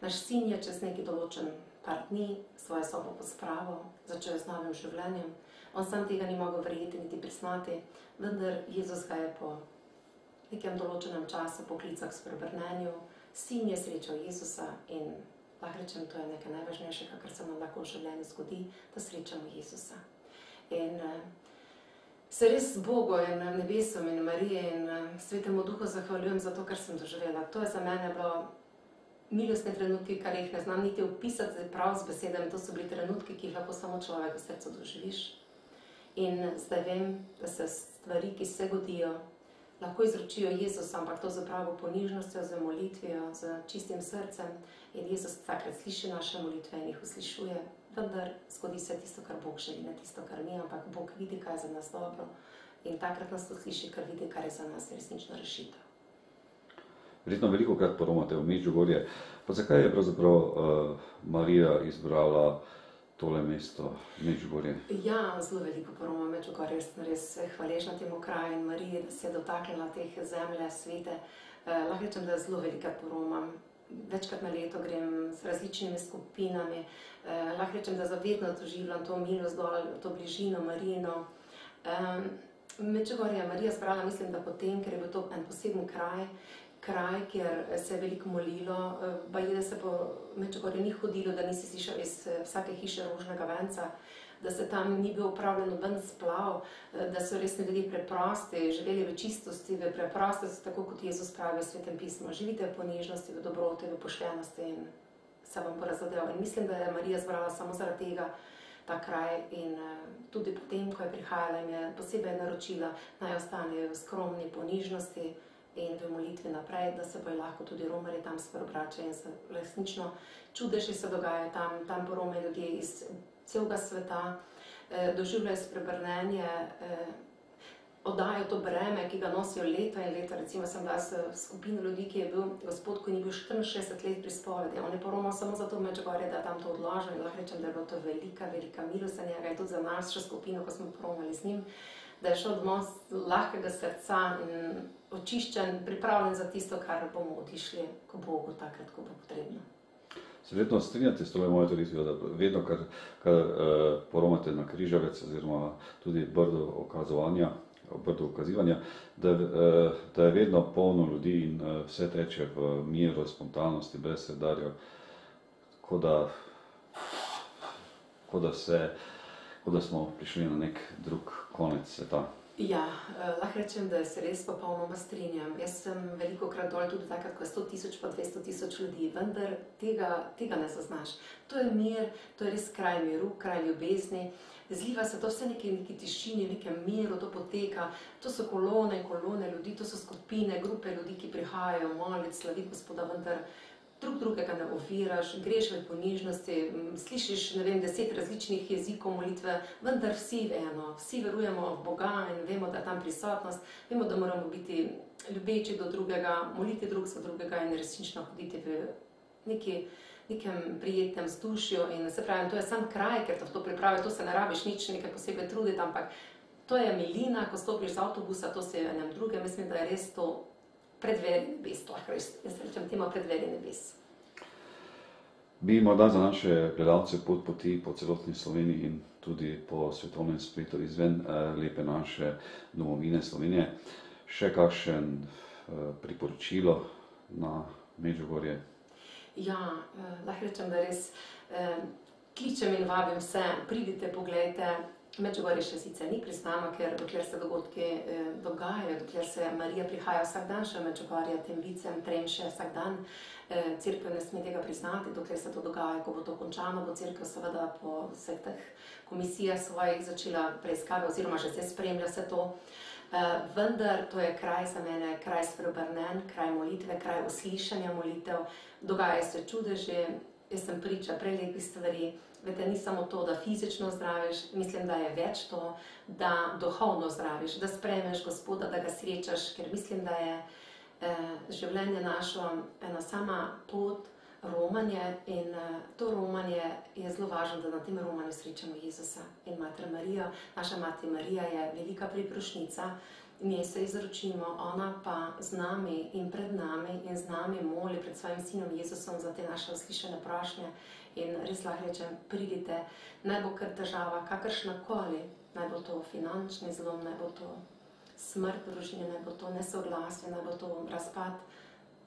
naš sin je čez neki določen par dni svojo sobo pospravil, začel z novim življenjem. On sam tega ni mogel verjeti niti priznati, vendar Jezus ga je po nekem določenem času poklical k spreobrnenju. Sin je srečal Jezusa in lahko rečem, to je nekaj najvažnejšega, kar se nam lahko v življenju zgodi, da srečamo Jezusa. In se res Bogu in nebesom in Mariji in Svetemu Duhu zahvaljujem za to, kar sem doživela. To je za mene bilo milostne trenutki, kar jih ne znam niti opisati prav z besedami, to so bili trenutki, ki jih lahko samo človek v srcu doživiš. In zdaj vem, da se stvari, ki se godijo, lahko izročijo Jezusa, ampak to z pravo ponižnostjo, z molitvijo, z čistim srcem. In Jezus takrat sliši naše molitve in jih uslišuje, vendar zgodi se tisto, kar Bog želi, ne tisto, kar mi, ampak Bog vidi, kaj je za nas dobro. In takrat nas usliši, ker vidi, kar je za nas resnično rešitev. Verjetno velikokrat poromate v Medžugorje. Pa zakaj je pravzaprav Marija izbrala tole mesto Medžugorje? Ja, zelo veliko poromam Medžugorje. Sem res hvaležna temu kraju in Mariji, da se je dotaknila teh zemlje, svete. Lahko rečem, da zelo velikokrat poromam. Večkrat na leto grem z različnimi skupinami. Lahko rečem, da zavedno doživljam to milost dol, to bližino Marijino. Medžugorje je Marija zbrala, mislim, da potem, ker je bil to en poseben kraj, kjer se je veliko molilo. Baje, da se po Medžugorju ni hodilo, da nisi slišal iz vsake hiše rožnega venca, da se tam ni bil upravljen noben splav, da so resni ljudje preprosti, živeli v čistosti, v preprostosti, tako kot Jezus pravi v Svetem pismu. Živite v ponižnosti, v dobroti, v poštenosti in se vam bo razodel. In mislim, da je Marija zbrala samo zaradi tega ta kraj in tudi potem, ko je prihajala, jim je posebej naročila, naj ostanejo v skromni ponižnosti in v molitvi naprej, da se bojo lahko tudi romarji tam spreobračali in resnično čudeži se dogajajo tam poromajo ljudje iz celega sveta, doživljajo spreobrnenje, oddajo to breme, ki ga nosijo leta in leta. Recimo sem bila v skupini ljudi, ki je bil gospod, ko ni bil 64 let pri spovedi. On je poromal samo zato v Medžugorje, da je tam to odložil in lahko rečem, da je bilo to velika, velika milost za njega in tudi za našo skupino, ko smo poromali z njim, da je šel odnos lahkega srca in očiščen, pripravljen za tisto, kar bomo odišli k Bogu takrat, ko bo potrebno. Se verjetno strinjate s tole mojo tradicijo, da vedno, kar poromate na Križevec oziroma tudi Brdo ukazivanja, da je vedno polno ljudi in vse teče v miru, spontanosti, brez redarjev, kot da smo prišli na nek drug konec sveta. Ja, lahko rečem, da se res popolnoma strinjam. Jaz sem velikokrat dol tudi takrat, ko je 100 000 pa 200 000 ljudi, vendar tega ne zaznaš. To je mir, to je res kraj miru, kraj ljubezni. Zliva se to vse neki tišini, nekem miru, to poteka. To so kolone in kolone ljudi, to so skupine, grupe ljudi, ki prihajajo moliti, slaviti Gospoda, vendar drug drugega ne oviraš, greš v ponižnosti, slišiš, 10 različnih jezikov molitve, vendar vsi eno, vsi verujemo v Boga in vemo, da je tam prisotnost, vemo, da moramo biti ljubeči do drugega, moliti drug za drugega in resnično hoditi v nekem prijetnem vzdušju. In se pravi, to je sam kraj, ker to pripravi, to se ne rabiš nič nekaj posebej truditi, ampak to je milina, ko stopiš z avtobusa, to se je v enem drugem, mislim, da je res to predverje nebes, lahko jaz rečem temu predverje nebes. Bi morda za naše gledalce poti po celotni Sloveniji in tudi po svetovnem spletu izven lepe naše domovine Slovenije še kakšen priporočilo na Medžugorje? Ja, lahko rečem, da res kličem in vabim vse, pridite, poglejte. Medžugorje še sicer ni priznano, ker dokler se dogodki dogajajo, dokler se Marija prihaja vsak dan še v Medžugorje, tem vicem, Tremše vsak dan, cerkev ne sme tega priznati, dokler se to dogaja, ko bo to končano, bo cerkev seveda po vseh teh komisijah svojih začela preiskave oziroma že se spremlja vse to. Vendar to je kraj za mene, kraj spreobrnen, kraj molitve, kraj uslišanja molitev, dogajajo se čudeži, jaz sem priča prelepih stvari. Vete, ni samo to, da fizično zdraviš, mislim, da je več to, da duhovno zdraviš, da sprejmeš Gospoda, da ga srečaš, ker mislim, da je življenje našo ena sama pot, romanje in to romanje je zelo važno, da na tem romanju srečamo Jezusa in Mater Marijo. Naša Mati Marija je velika priprošnica, mi se izročimo, ona pa z nami in pred nami in z nami moli pred svojim sinom Jezusom za te naše uslišane prošnje. In res lahko rečem, pridite, naj bo kar težava, kakršnakoli, naj bo to finančni zlom, naj bo to smrt družine, naj bo to nesoglasje, naj bo to razpad,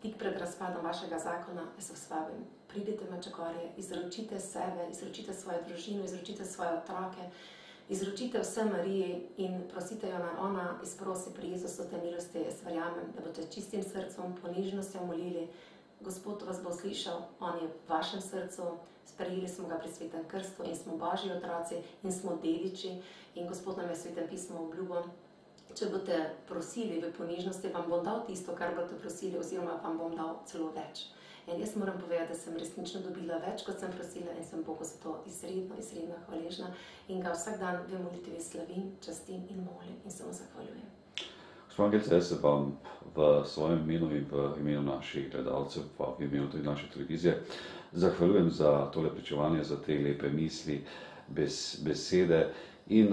tik pred razpadom vašega zakona, jaz vas vabim, pridite v Medžugorje, izročite sebe, izročite svojo družino, izročite svoje otroke, izročite vse Mariji in prosite jo, naj ona izprosi pri Jezusu te milosti. Jaz verjamem, da boste čistim srcem, ponižnostjo molili, Gospod vas bo slišal, on je v vašem srcu, sprejeli smo ga pri svetem krstu in smo Božji otroci in smo dediči in Gospod nam je v svetem pismu obljubil, če boste prosili v ponižnosti, vam bom dal tisto, kar boste prosili, oziroma vam bom dal celo več. In jaz moram povedati, da sem resnično dobila več, kot sem prosila in sem Bogu za to izredno hvaležna in ga vsak dan v molitvi slavim, častim in molim in se mu zahvaljujem. Gospod Angelca, jaz se vam v svojem imenu in v imenu naših gledalcev, pa v imenu tudi naše televizije, zahvaljujem za tole pričevanje, za te lepe misli, besede in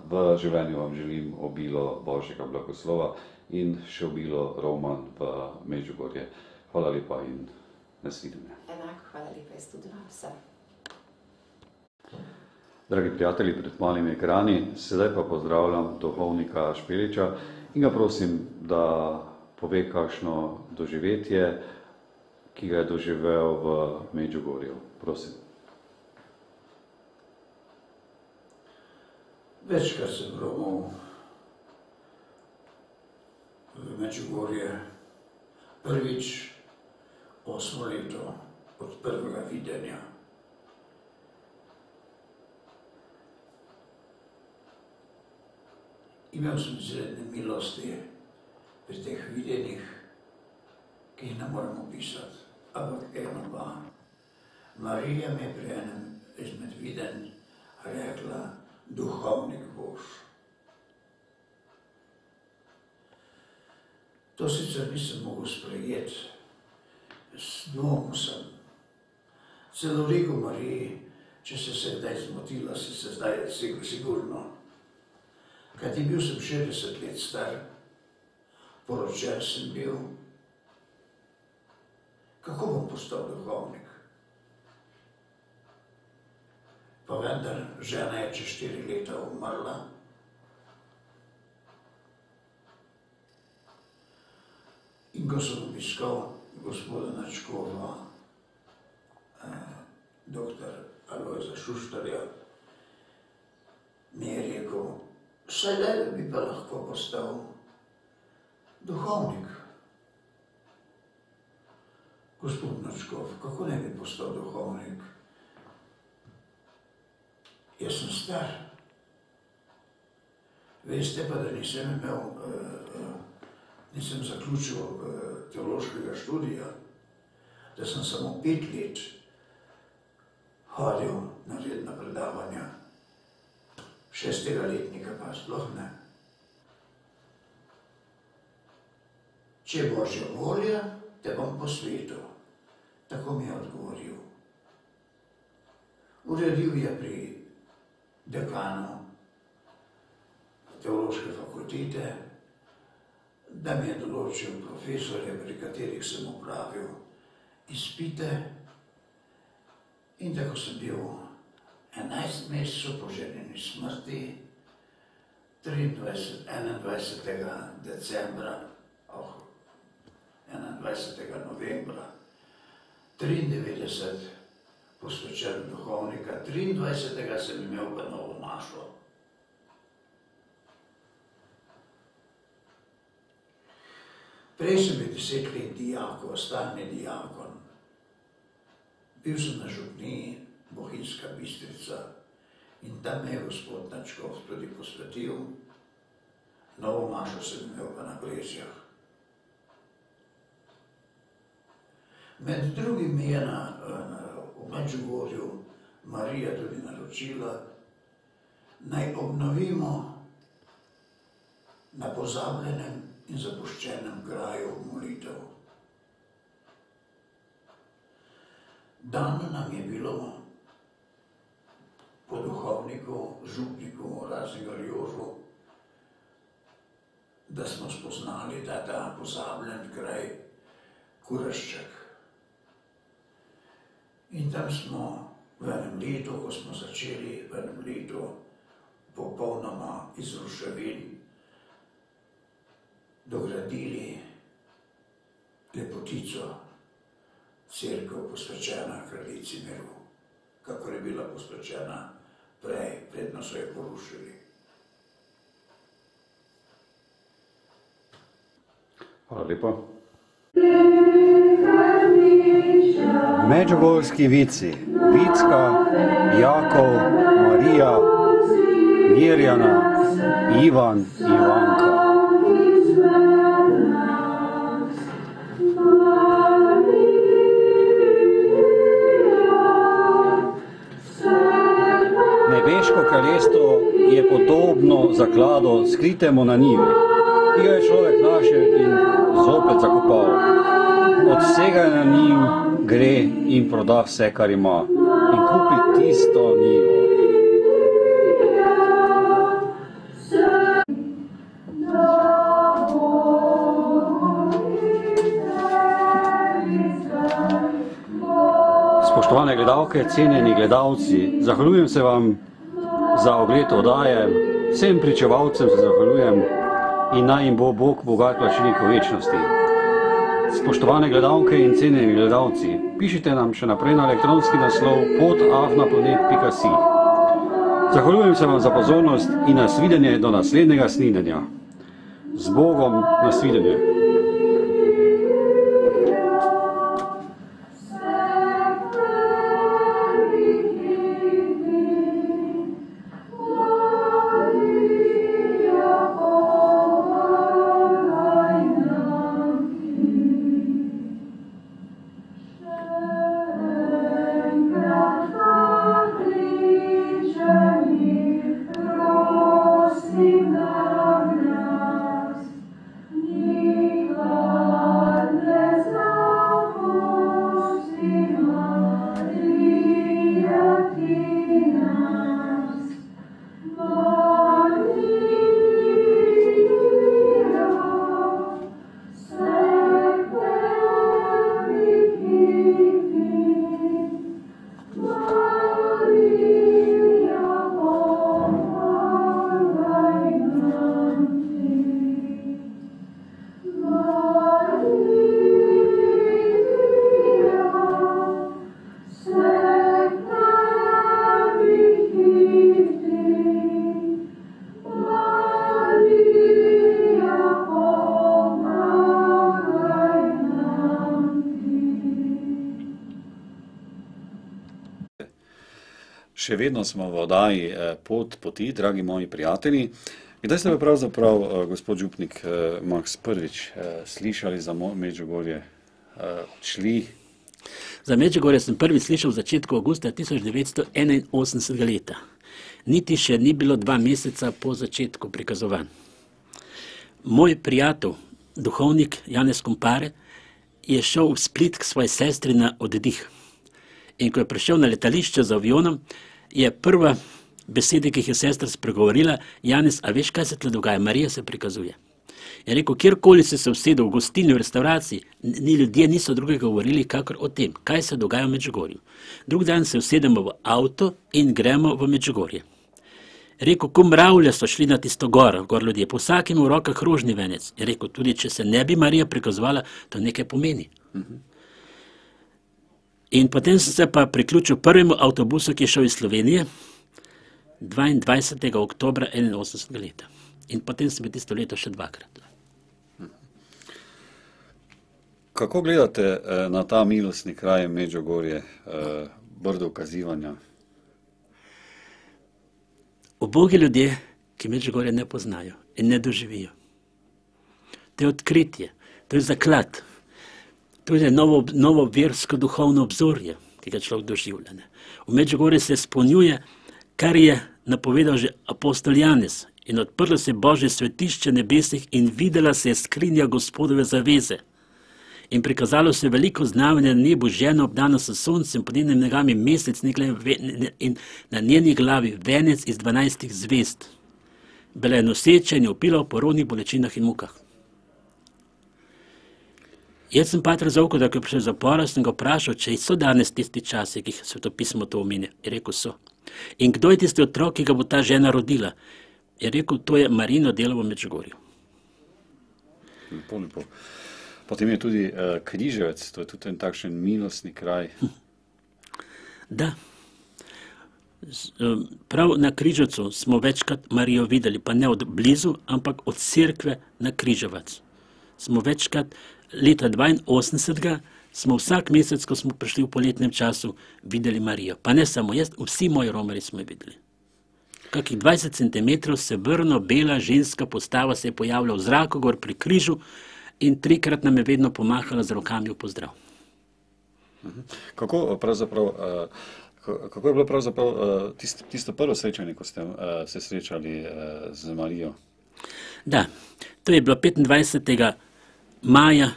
v življenju vam želim obilo Božjega blagoslova in še obilo romanj v Medžugorje. Hvala lepa in nasvidenje. Enako, hvala lepa, jaz tudi vam vsem. Dragi prijatelji pred malimi ekrani, sedaj pa pozdravljam duhovnika Špeliča in ga prosim, da pove kakšno doživetje, ki ga je doživel v Medžugorju. Prosim. Večkrat sem romal v Medžugorje, prvič 8 leto od prvega videnja. Imel sem izredne milosti pri teh videnjih, ki jih ne morem opisati, ampak eno pa. Marija mi je pri enem izmed videnj rekla, duhovnik boš. To sicer nisem mogel sprejeti, dvomil sem. Celo rekel Mariji, če se kdaj zmotila, si se zdaj sigurno. Kajti bil sem 60 let star, poročen sem bil. Kako bom postal duhovnik? Pa vendar, žena je čez 4 leta umrla. In ko sem obiskal gospoda Načkova, doktor Alojza Šuštarja, mi je rekel, saj le bi pa lahko postal duhovnik. Gospod Načkov, kako ne bi postal duhovnik? Jaz sem star. Veste pa, da nisem zaključil teološkega študija, da sem samo 5 let hodil na redna predavanja, 6. letnika pa sploh ne. Če je Božja volja, te bom posvetil. Tako mi je odgovoril. Uredil je pri dekanu teološke fakultete, da mi je določil profesorje, pri katerih sem opravil izpite. In tako sem bil 11 mesecev po ženini smrti, 21. decembra, 21. novembra, 93 posvečen duhovnika, 23. sem imel pa novo mašo. Prej sem bil 10 let dijakon, stalni dijakon. Bil sem na župniji Bohinjska Bistrica in tam me je gospod Načkov tudi posvetil. Novo mašo sem imel pa na Blezjah. Med drugim je v Medžugorju Marija tudi naročila, naj obnovimo na pozabljenem in zapuščenem kraju molitev. Dano nam je bilo po duhovniku, župniku Razingar Jožu, da smo spoznali, da je ta pozabljen kraj Kurašček. In tam smo v enem letu, ko smo začeli v enem letu popolnoma iz ruševin, dogradili lepotico, cerkev posvečena kraljici miru, kakor je bila posvečena prej, predno so jo porušili. Hvala lepa. Medžugorski vici, Vicka, Jakov, Marija, Mirjana, Ivan, Ivanka. Nebeško kraljestvo je podobno zakladu skritemu na njivi, ki ga je človek našel in zopet zakopal. Od vsega na njim gre in proda vse, kar ima, in kupi tisto njivo. Spoštovane gledalke, cenjeni gledalci, zahvaljujem se vam za ogled oddaje, vsem pričevalcem se zahvaljujem in naj jim bo Bog bogat plačilnik v večnosti. Spoštovane gledalke in cenjeni gledalci, pišite nam še naprej na elektronski naslov pod@planet.si. Zahvaljujem se vam za pozornost in nasvidenje do naslednjega snidenja. Z Bogom nasvidenje. Še vedno smo v oddaji Pot poti, dragi moji prijatelji. Kdaj ste pa pravzaprav, gospod župnik Maks, prvič slišali za Medžugorje, odšli? Za Medžugorje sem prvič slišal v začetku avgusta 1981 leta. Niti še ni bilo 2 meseca po začetku prikazovanj. Moj prijatelj, duhovnik Janez Kompare, je šel v Split k svoji sestri na oddih. In ko je prišel na letališče z avionom, je prva beseda, ki jih je sestra spregovorila: Janez, a veš, kaj se tle dogaja? Marija se prikazuje. Je rekel, kjerkoli se usedel, v gostilni, v restavraciji, ljudje niso drugega govorili, kakor o tem, kaj se dogaja v Medžugorju. Drug dan se usedemo v avto in gremo v Medžugorje. Rekel, ko mravlje so šli na tisto gor ljudje, po vsakem v rokah rožni venec. Je rekel, tudi če se ne bi Marija prikazovala, to nekaj pomeni. In potem sem se pa priključil prvemu avtobusu, ki je šel iz Slovenije, 22. oktobra 81 leta. In potem sem bil tisto leto še 2-krat. Kako gledate na ta milostni kraj Medžugorje, Brdo ukazivanja? Ubogi ljudje, ki Medžugorje ne poznajo in ne doživijo. To je odkritje, to je zaklad, to je novo versko duhovno obzorje, ki ga človek doživlja. V Medžugorje se izpolnjuje, kar je napovedal že apostol Janez, in odprlo se Božje svetišče nebesnih in videla se je skrinja Gospodove zaveze. In prikazalo se veliko znamenja na nebu, ženo obdano s soncem, pod njenimi nogami mesec in na njeni glavi venec iz 12 zvezd. Bila je noseča in je vpila v porodnih bolečinah in mukah. Jaz sem patra Zavko, da ko je prišel iz zapora, sem ga vprašal, če so danes tisti časi, ki jih svetopismo to omenja. Je rekel, so. In kdo je tisti otrok, ki ga bo ta žena rodila? Je rekel, to je Marino delo v Medžugorju. Lepo. Potem je tudi Križevec, to je tudi en takšen milostni kraj. Da. Prav na Križevcu smo večkrat Marijo videli, pa ne od blizu, ampak od cerkve na Križevac. Smo večkrat leta 82 smo vsak mesec, ko smo prišli v poletnem času, videli Marijo. Pa ne samo jaz, vsi moji romarji smo jo videli. Kakih 20 cm srebrno-bela ženska postava se je pojavila v zraku, gor pri križu in 3-krat nam je vedno pomahala z rokami v pozdrav. Kako je bilo pravzaprav tisto prvo srečanje, ko ste se srečali z Marijo? Da, to je bilo 25. maja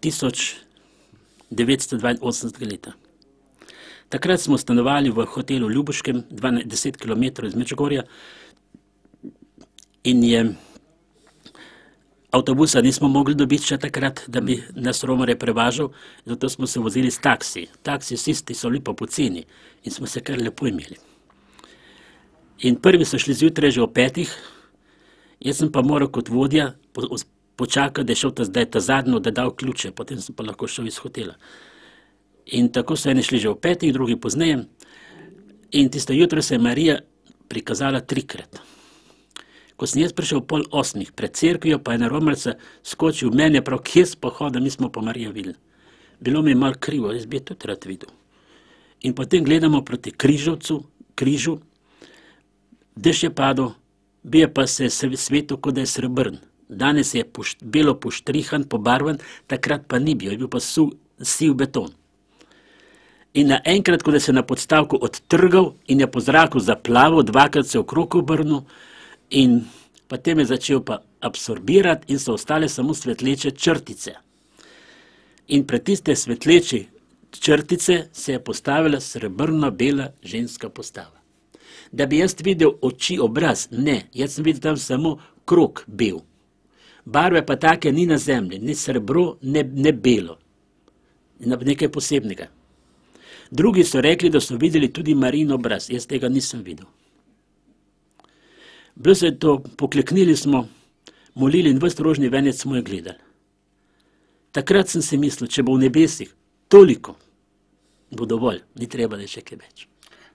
1982 leta. Takrat smo stanovali v hotelu Ljubuškem, 10 km iz Medžugorja, in je avtobusa nismo mogli dobiti še takrat, da bi nas romarje prevažal, zato smo se vozili s taksi. Taksisisti so bili pa poceni in smo se kar lepo imeli. In prvi so šli zjutraj že o 5, jaz sem pa moral kot vodja počakati, da je šel ta zadnjo, da dal ključe, potem sem pa lahko šel iz hotela. In tako so eni šli že o 5, drugi pozneje. In tisto jutro se je Marija prikazala 3-krat. Ko sem jaz prišel 7:30 pred cerkvijo, pa je na romarca skočil mene, prav kje s pohoda, mi smo pa Marijo videli. Bilo mi je malo krivo, jaz bi je tudi rad videl. In potem gledamo proti križu, dež je padel, bije pa se svetu, kot da je srebrn. Danes je belo poštrihan, pobarvan, takrat pa ni bil, je bil pa siv beton. In naenkrat, ko da se na podstavku odtrgal in je po zraku zaplaval, 2-krat se okrog obrnil in potem je začel pa absorbirati in so ostale samo svetleče črtice. In pred tiste svetleče črtice se je postavila srebrno-bela ženska postava. Da bi jaz videl oči, obraz, ne, jaz sem videl tam samo krog bel. Barve pa take ni na zemlji, ni srebro, ne belo. Nekaj posebnega. Drugi so rekli, da so videli tudi Marijin obraz, jaz tega nisem videl. Bilo se je to, pokleknili smo, molili in ves rožni venec smo jo gledali. Takrat sem si mislil, če bo v nebesih toliko, bo dovolj, ni treba, da je še kaj več.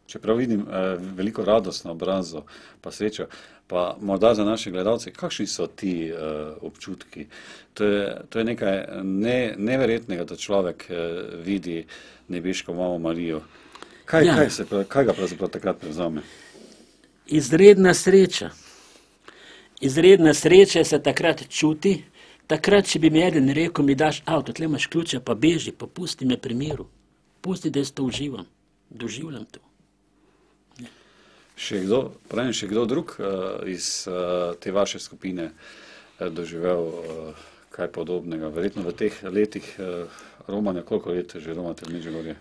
Čeprav vidim veliko radost na obrazu, pa srečo, pa morda za naše gledalce, kakšni so ti občutki? To je nekaj neverjetnega, da človek vidi nebeško mamo Marijo. Kaj ga pravzaprav takrat prevzame? Izredna sreča. Izredna sreča se takrat čuti. Takrat, če bi mi eden rekel, mi daš avto, tle imaš ključe, pa beži, pa pusti me pri miru. Pusti, da jaz to uživam. Doživljam to. Še kdo drug iz te vaše skupine doživel kaj podobnega? Verjetno v teh letih romanja, koliko let že romate v Medžugorje?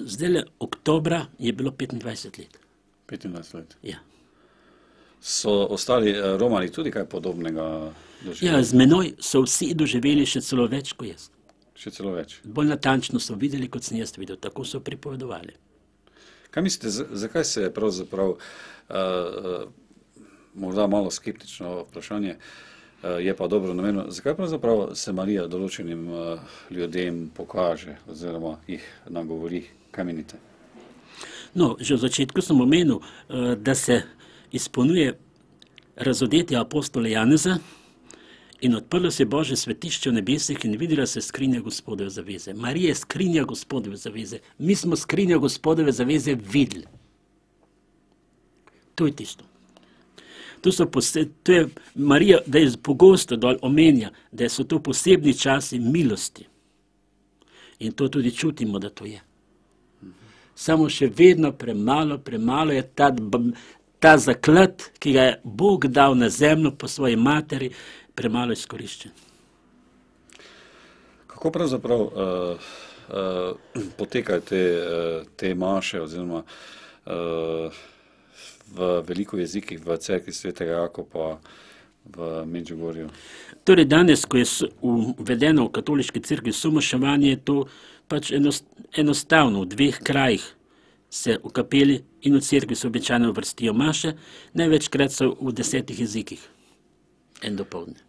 Zdajle oktobra je bilo 25 let. 25 let? Ja. So ostali romani tudi kaj podobnega doživeli? Ja, z menoj so vsi doživeli še celo več kot jaz. Še celo več? Bolj natančno so videli, kot sem jaz videl. Tako so pripovedovali. Kaj mislite, zakaj se je pravzaprav, morda malo skeptično vprašanje, je pa dobro namerno, zakaj pravzaprav se Marija določenim ljudem pokaže oziroma jih nagovori? Kaj menite? No, že v začetku sem omenil, da se izpolnjuje razodetje apostola Janeza in odprlo se Božje svetišče v nebesih in videla se skrinja Gospodove zaveze. Marija je skrinja Gospodove zaveze. Mi smo skrinja Gospodove zaveze videli. To je tisto. To je Marija, da je pogosto dol omenja, da so to posebni časi milosti. In to tudi čutimo, da to je. Samo še vedno premalo je ta zaklad, ki ga je Bog dal na zemljo po svoji materi, premalo izkoriščen. Kako pravzaprav potekajo te maše oziroma v veliko jezikih v cerkvi svetega Jakoba v Medžugorju? Torej danes, ko je uvedeno v katoliški cerkvi somaševanje, je to pač enostavno. V 2 krajih se v kapeli in v cerkvi se običajno vrstijo maše, največkrat so v 10 jezikih. En dopoldne.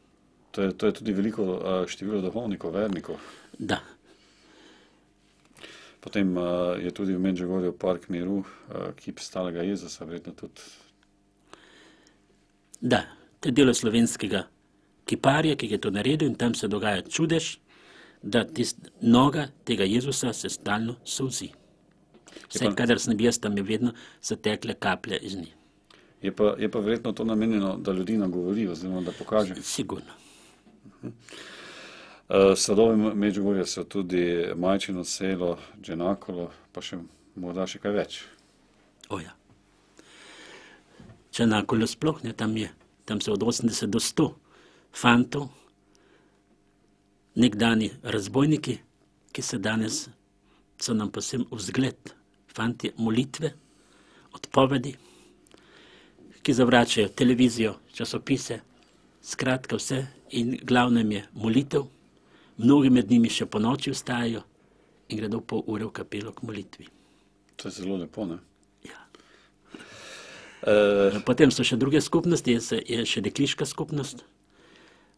To je tudi veliko število duhovnikov, vernikov. Da. Potem je tudi v Medžugorju Park miru, kip stalega Jezusa, verjetno tudi. Da, to je delo slovenskega kiparja, ki je to naredil in tam se dogaja čudež. da noga tega Jezusa se stalno solzi. Vse, kadar sem bil, tam je vedno zatekle kaplje iz nje. Je pa verjetno to namenjeno, da ljudi nagovori, oziroma da pokaže? Sigurno. Sadovi Medžugorja so tudi Majčino selo, Dženakolo, pa še morda še kaj več. Ja. Dženakolo sploh ne, tam so od 80 do 100 fantov, nekdani razbojniki, ki se danes so nam posebno vzgled. Fantje molitve, odpovedi, ki zavračajo televizijo, časopise, skratka vse, in glavnem je molitev. Mnogi med njimi še po noči vstajajo in gredo pol ure v kapelo k molitvi. To je zelo lepo, ne? Ja. Potem so še druge skupnosti, je še dekliška skupnost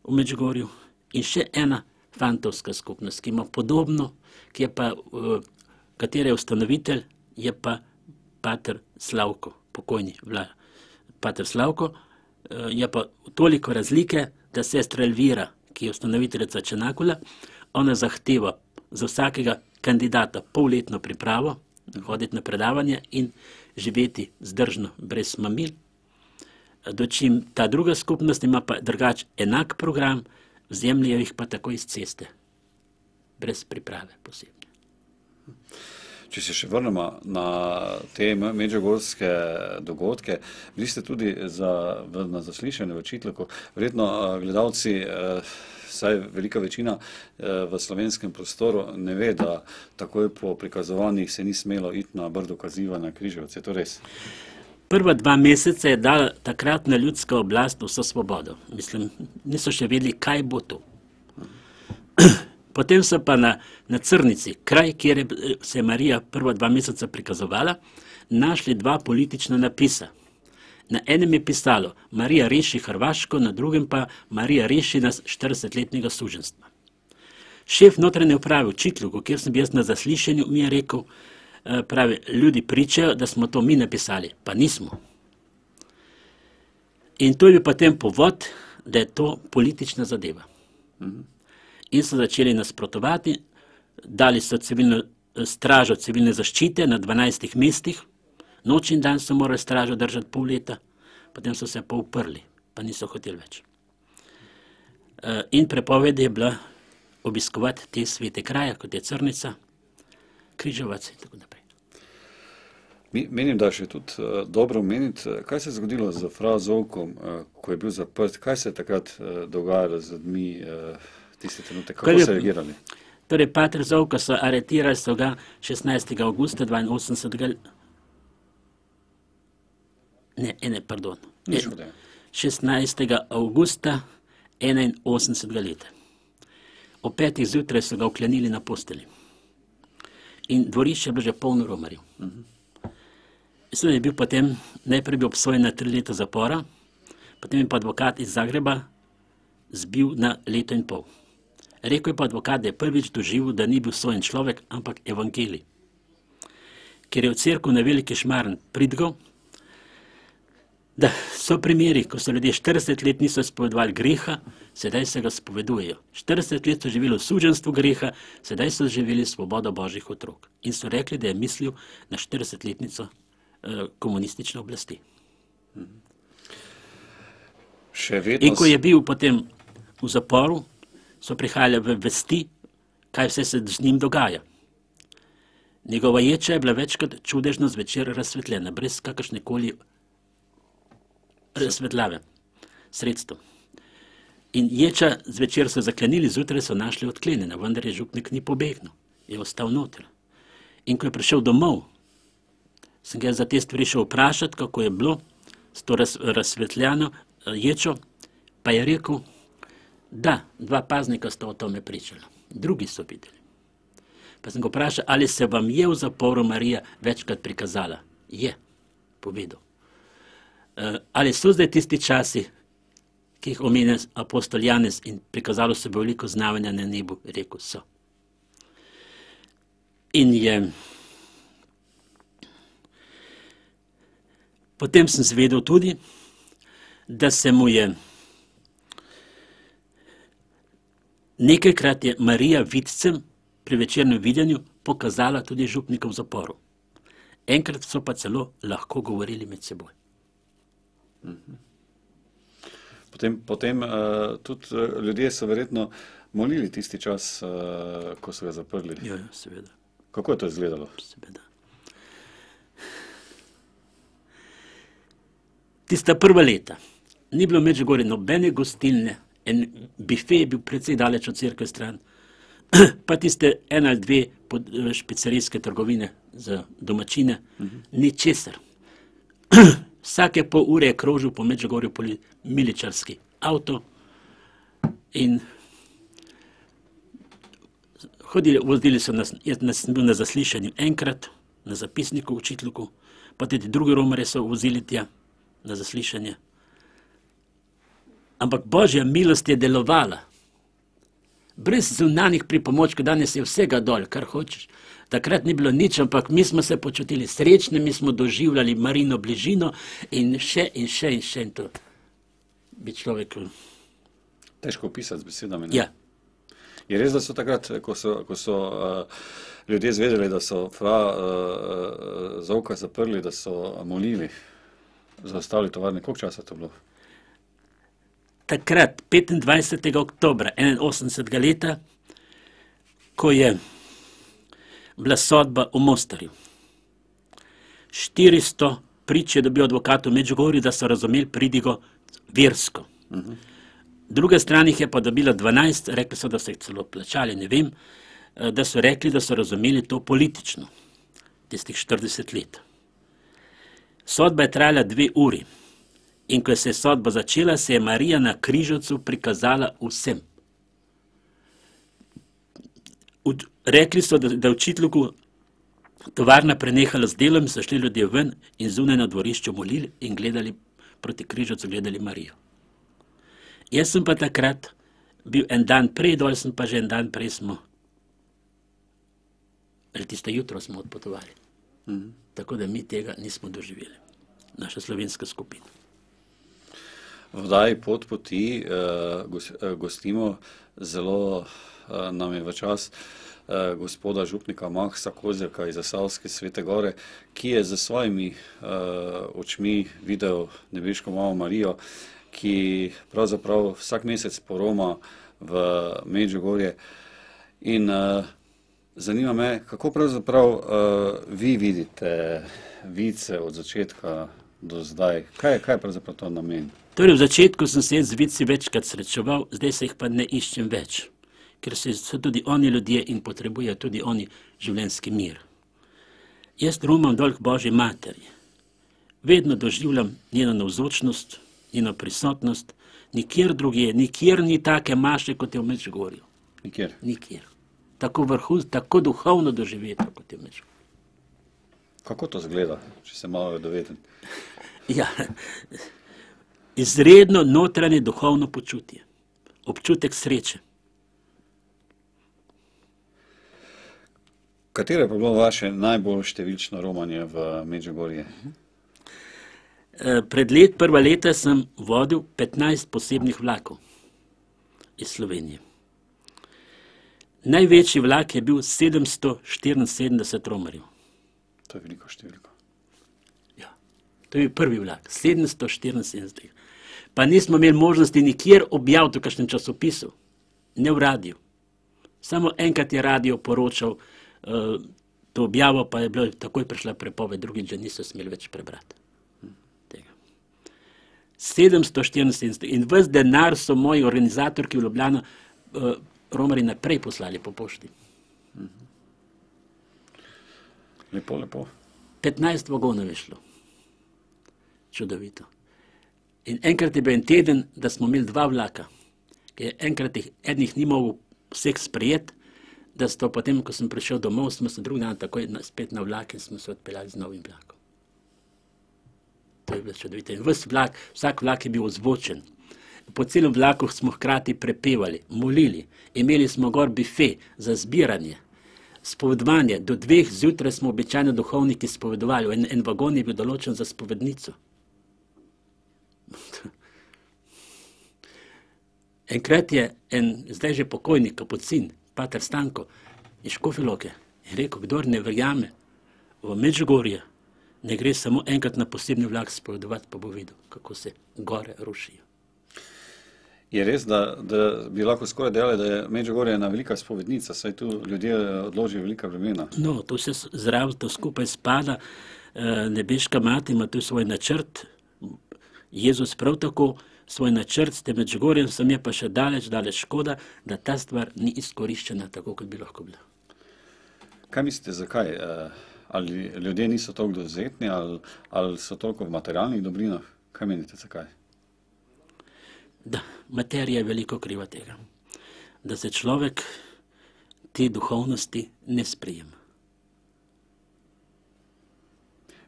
v Medžugorju in še ena fantovska skupnost, ki ima podobno, ki je pa, katere ustanovitelj je pa pater Slavko, pokojni pater Slavko, je pa toliko razlike, da sestra Elvira, ki je ustanoviteljica Dženakola, ona zahteva za vsakega kandidata polletno pripravo, hoditi na predavanje in živeti zdržno, brez mamil. Dočim ta druga skupnost ima pa drugač enak program, vzemljajo jih pa tako iz ceste, brez priprave posebne. Če se še vrnemo na te medžugorske dogodke, bili ste tudi na zaslišanju v Čitlaku. Verjetno gledalci, saj velika večina v slovenskem prostoru ne ve, da takoj po prikazovanjih se ni smelo iti na Brdo Kaziva na Križevce. Je to res? Prva 2 meseca je dala takratna ljudska oblast vso svobodo. Mislim, niso še vedeli, kaj bo to. Potem so pa na Crnici, kraj, kjer se je Marija prva 2 meseca prikazovala, našli 2 politična napisa. Na enem je pisalo Marija reši Hrvaško, na drugem pa Marija reši nas 40-letnega suženstva. Šef notranje uprave v Čitluku, kjer sem bil jaz na zaslišanju, mi je rekel, pravi, ljudi pričajo, da smo to mi napisali, pa nismo. In to je bil potem povod, da je to politična zadeva. In so začeli nasprotovati, dali so stražo civilne zaščite na 12 mestih, noč in dan so morali stražo držati pol leta, potem so se pa uprli, pa niso hoteli več. In prepoved je bila obiskovati te svete kraje, kot je Crnica, Križevac in tako naprej. Menim, da je še tudi dobro omeniti, kaj se je zgodilo z fra Zovkom, ko je bil zaprt, kaj se je takrat dogajalo z ljudmi, tiste trenutek, kako so reagirali? Torej, pater Zovka so aretirali, so ga 16. augusta 82. 16. augusta 81. leta. O 5. zjutraj so ga vklenili na posteli. In dvorišče je bilo že polno romarjev. Mislim, je bil potem, najprej bil obsojen na 3 leta zapora, potem je pa advokat iz Zagreba zbil na 1,5 leta. Rekel je pa advokat, da je prvič doživel, da ni bil sojen človek, ampak evangelij. Ker je v cerkev na Veliki Šmarn pridgal, da so primeri, ko so ljudje 40 let niso spovedovali greha, sedaj se ga spovedujejo. 40 let so živeli v suženstvu greha, sedaj so živeli svobodo Božjih otrok. In so rekli, da je mislil na 40-letnico komunistične oblasti. In ko je bil potem v zaporu, so prihajali v vesti, kaj vse se z njim dogaja. Njegova ječa je bila večkrat čudežno zvečer razsvetljena, brez kakršnekoli razsvetljave, sredstvo. In ječa zvečer so zaklenili, zjutraj so našli odklenjena, vendar je župnik ni pobegnil, je ostal noter. In ko je prišel domov, sem ga za te stvari šel vprašati, kako je bilo s to razsvetljeno ječo, pa je rekel, da, 2 paznika sta o tome pričala, drugi so videli. Pa sem ga vprašal, ali se vam je v zaporu Marija večkrat prikazala? Je, povedal. Ali so zdaj tisti časi, ki jih omenja apostol Janez in prikazalo se bo veliko znamenja na nebu? Rekel so. In je... Potem sem zvedel tudi, da se mu je Nekajkrat je Marija vidcem pri večernem videnju pokazala tudi župnika v zaporu. Enkrat so pa celo lahko govorili med seboj. Potem tudi ljudje so verjetno molili tisti čas, ko so ga zaprli. Ja, seveda. Kako je to izgledalo? Seveda. Tista prva leta ni bilo v Medžugorju nobene gostilne, en bife je bil precej daleč od cerkve stran, pa tiste 1 ali 2 špicerijske trgovine za domačine, ničesar. Vsake pol ure je krožil po Medžugorju miličarski avto in vozili so nas, jaz sem bil na zaslišanju enkrat, na zapisniku, učitelju, pa tudi drugi romarje so vozili tja na zaslišanje. Ampak Božja milost je delovala. Brez zunanjih pripomočkov, danes je vsega dol, kar hočeš. Takrat ni bilo nič, ampak mi smo se počutili srečni, mi smo doživljali Marino bližino in še in še in še in to bi človek... Težko opisati z besedami, ne? Ja. Je res, da so takrat, ko so ljudje zvedeli, da so Zovka zaprli, da so molili, zaustavili tovarne, koliko časa to bilo? Takrat, 25. oktobra 81. leta, ko je bila sodba v Mostarju. 400 prič je dobil advokat v Medžugorju, da so razumeli pridigo versko. Druga stran jih je pa dobila 12, rekli so, da so jih celo plačali, ne vem, da so rekli, da so razumeli to politično, tistih 40 let. Sodba je trajala 2 uri in ko se je sodba začela, se je Marija na križovcu prikazala vsem. Rekli so, da je učitelju tovarna prenehala z delom, so šli ljudje ven in zunaj na dvorišču molili in gledali proti križovcu, gledali Marijo. Jaz sem pa takrat bil en dan prej dol, sem pa že en dan prej smo, ali tisto jutro smo odpotovali. Tako da mi tega nismo doživeli. Naša slovenska skupina. V oddaji Pot poti gostimo zelo nam je v čas gospoda župnika Maksa Kozjaka iz Zasavske Svete Gore, ki je za svojimi očmi videl nebeško mamo Marijo, ki pravzaprav vsak mesec poroma v Medžugorje. In zanima me, kako pravzaprav vi vidite vice od začetka do zdaj? Kaj je pravzaprav to namen? Torej, v začetku sem se z vici večkrat srečeval, zdaj se jih pa ne iščem več, ker so tudi oni ljudje in potrebujejo tudi oni življenjski mir. Jaz romam dol k Božji materi. Vedno doživljam njeno navzočnost, njeno prisotnost, nikjer drugje, nikjer ni take maše, kot je v Medžugorju. Nikjer? Nikjer. Tako tako duhovno doživeti, kot je v Medžugorju. Kako to zgleda, če se malo doveden? Ja, izredno notranje duhovno počutje, občutek sreče. Katero je pa bilo vaše najbolj številčno romanje v Medžugorje? Prva leta sem vodil 15 posebnih vlakov iz Slovenije. Največji vlak je bil 774 romarjev. To je veliko številko. Ja, to je prvi vlak, 774. Pa nismo imeli možnosti nikjer objaviti v kakšnem časopisu, ne v radiju. Samo enkrat je radio poročal to objavo, pa je bilo takoj prišla prepoved, drugič že niso smeli več prebrati. 774 in ves denar so moji organizatorki v Ljubljano romari naprej poslali po pošti. Lepo, lepo. 15 vagonov je šlo. Čudovito. In enkrat je bil en teden, da smo imeli 2 vlaka, ker enkrat enih ni mogel vseh sprejeti, da so potem, ko sem prišel domov, smo se drugi dan takoj spet na vlak in smo se odpeljali z novim vlakom. To je bilo čudovito. In vsak vlak je bil ozvočen. Po celem vlaku smo hkrati prepevali, molili, imeli smo gor bife za zbiranje, spovedovanje. Do 2 zjutraj smo običajno duhovniki spovedovali, en vagon je bil določen za spovednico. Enkrat je zdaj že pokojni kapucin, pater Stanko, iz Škofje Loke, je rekel, kdor ne verjame v Medžugorje, ne gre samo enkrat na posebni vlak spovedovati, pa bo videl, kako se gore rušijo. Je res, da bi lahko skoraj dejali, da je Medžugorje ena velika spovednica, saj tu ljudje odložijo velika vremena. No, to se zraven to skupaj spada. Nebeška mati ima tu svoj načrt, Jezus prav tako svoj načrt s tem Medžugorjem, sem je pa še daleč škoda, da ta stvar ni izkoriščena tako, kot bi lahko bila. Kaj mislite, zakaj? Ali ljudje niso toliko dovzetni, ali so toliko v materialnih dobrinah? Kaj menite, zakaj? Da, materija je veliko kriva tega. Da se človek te duhovnosti ne sprejema.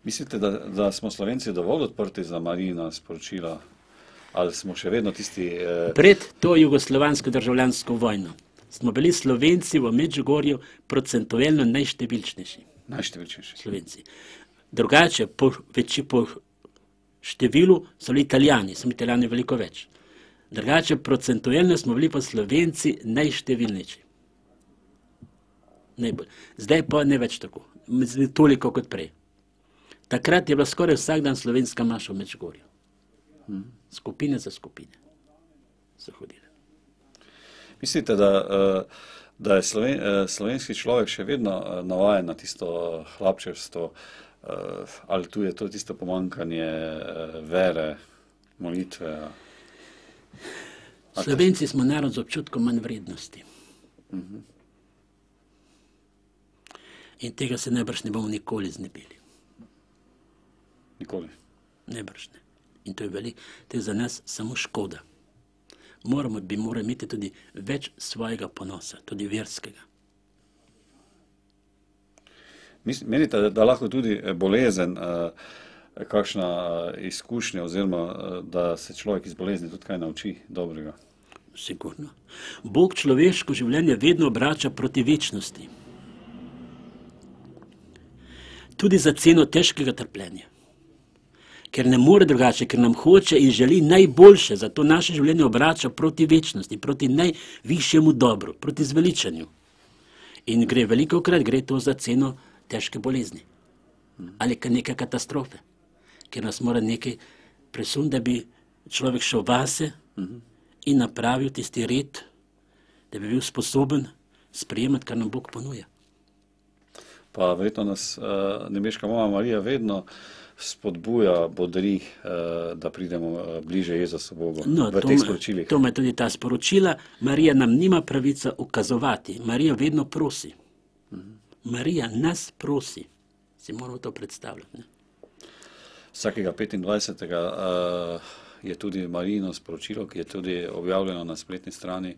Mislite, da smo Slovenci dovolj odprti za Marijina sporočila? Ali smo še vedno tisti... Pred to jugoslovansko državljansko vojno smo bili Slovenci v Medžugorju procentualno najštevilčnejši. Najštevilčnejši. Slovenci. Drugače, po številu so bili Italijani, so Italijani veliko več. Drugače, procentualno smo bili pa Slovenci najštevilnejši. Najbolj. Zdaj pa ne več tako, toliko kot prej. Takrat je bila skoraj vsak dan slovenska maša v Medžugorju. Skupine za skupine so hodile. Mislite, da je slovenski človek še vedno navajen na tisto hlapčevstvo, ali tu je to tisto pomanjkanje vere, molitve? Slovenci smo narod z občutkom manj vrednosti. In tega se najbrž ne bomo nikoli znebili. Nikoli? Najbrž ne. In to je za nas samo škoda. Bi morali imeti tudi več svojega ponosa, tudi verskega. Menite, da lahko tudi bolezen, kakšna izkušnja, oziroma da se človek iz bolezni tudi kaj nauči dobrega? Sigurno. Bog človeško življenje vedno obrača proti večnosti. Tudi za ceno težkega trpljenja. Ker ne more drugače, ker nam hoče in želi najboljše, zato naše življenje obrača proti večnosti, proti najvišjemu dobru, proti zveličanju. In velikokrat gre to za ceno težke bolezni. Ali neke katastrofe. Ker nas mora nekaj presuniti, da bi človek šel vase in napravil tisti red, da bi bil sposoben sprejemati, kar nam Bog ponuja. Pa verjetno nas nebeška mama Marija vedno spodbuja, bodri, da pridemo bliže Jezusu Bogu v teh sporočilih. To ima tudi ta sporočila. Marija nam nima pravica ukazovati. Marija vedno prosi. Marija nas prosi. Si moramo to predstavljati. Ne? Vsakega 25. Je tudi Marijino sporočilo, ki je tudi objavljeno na spletni strani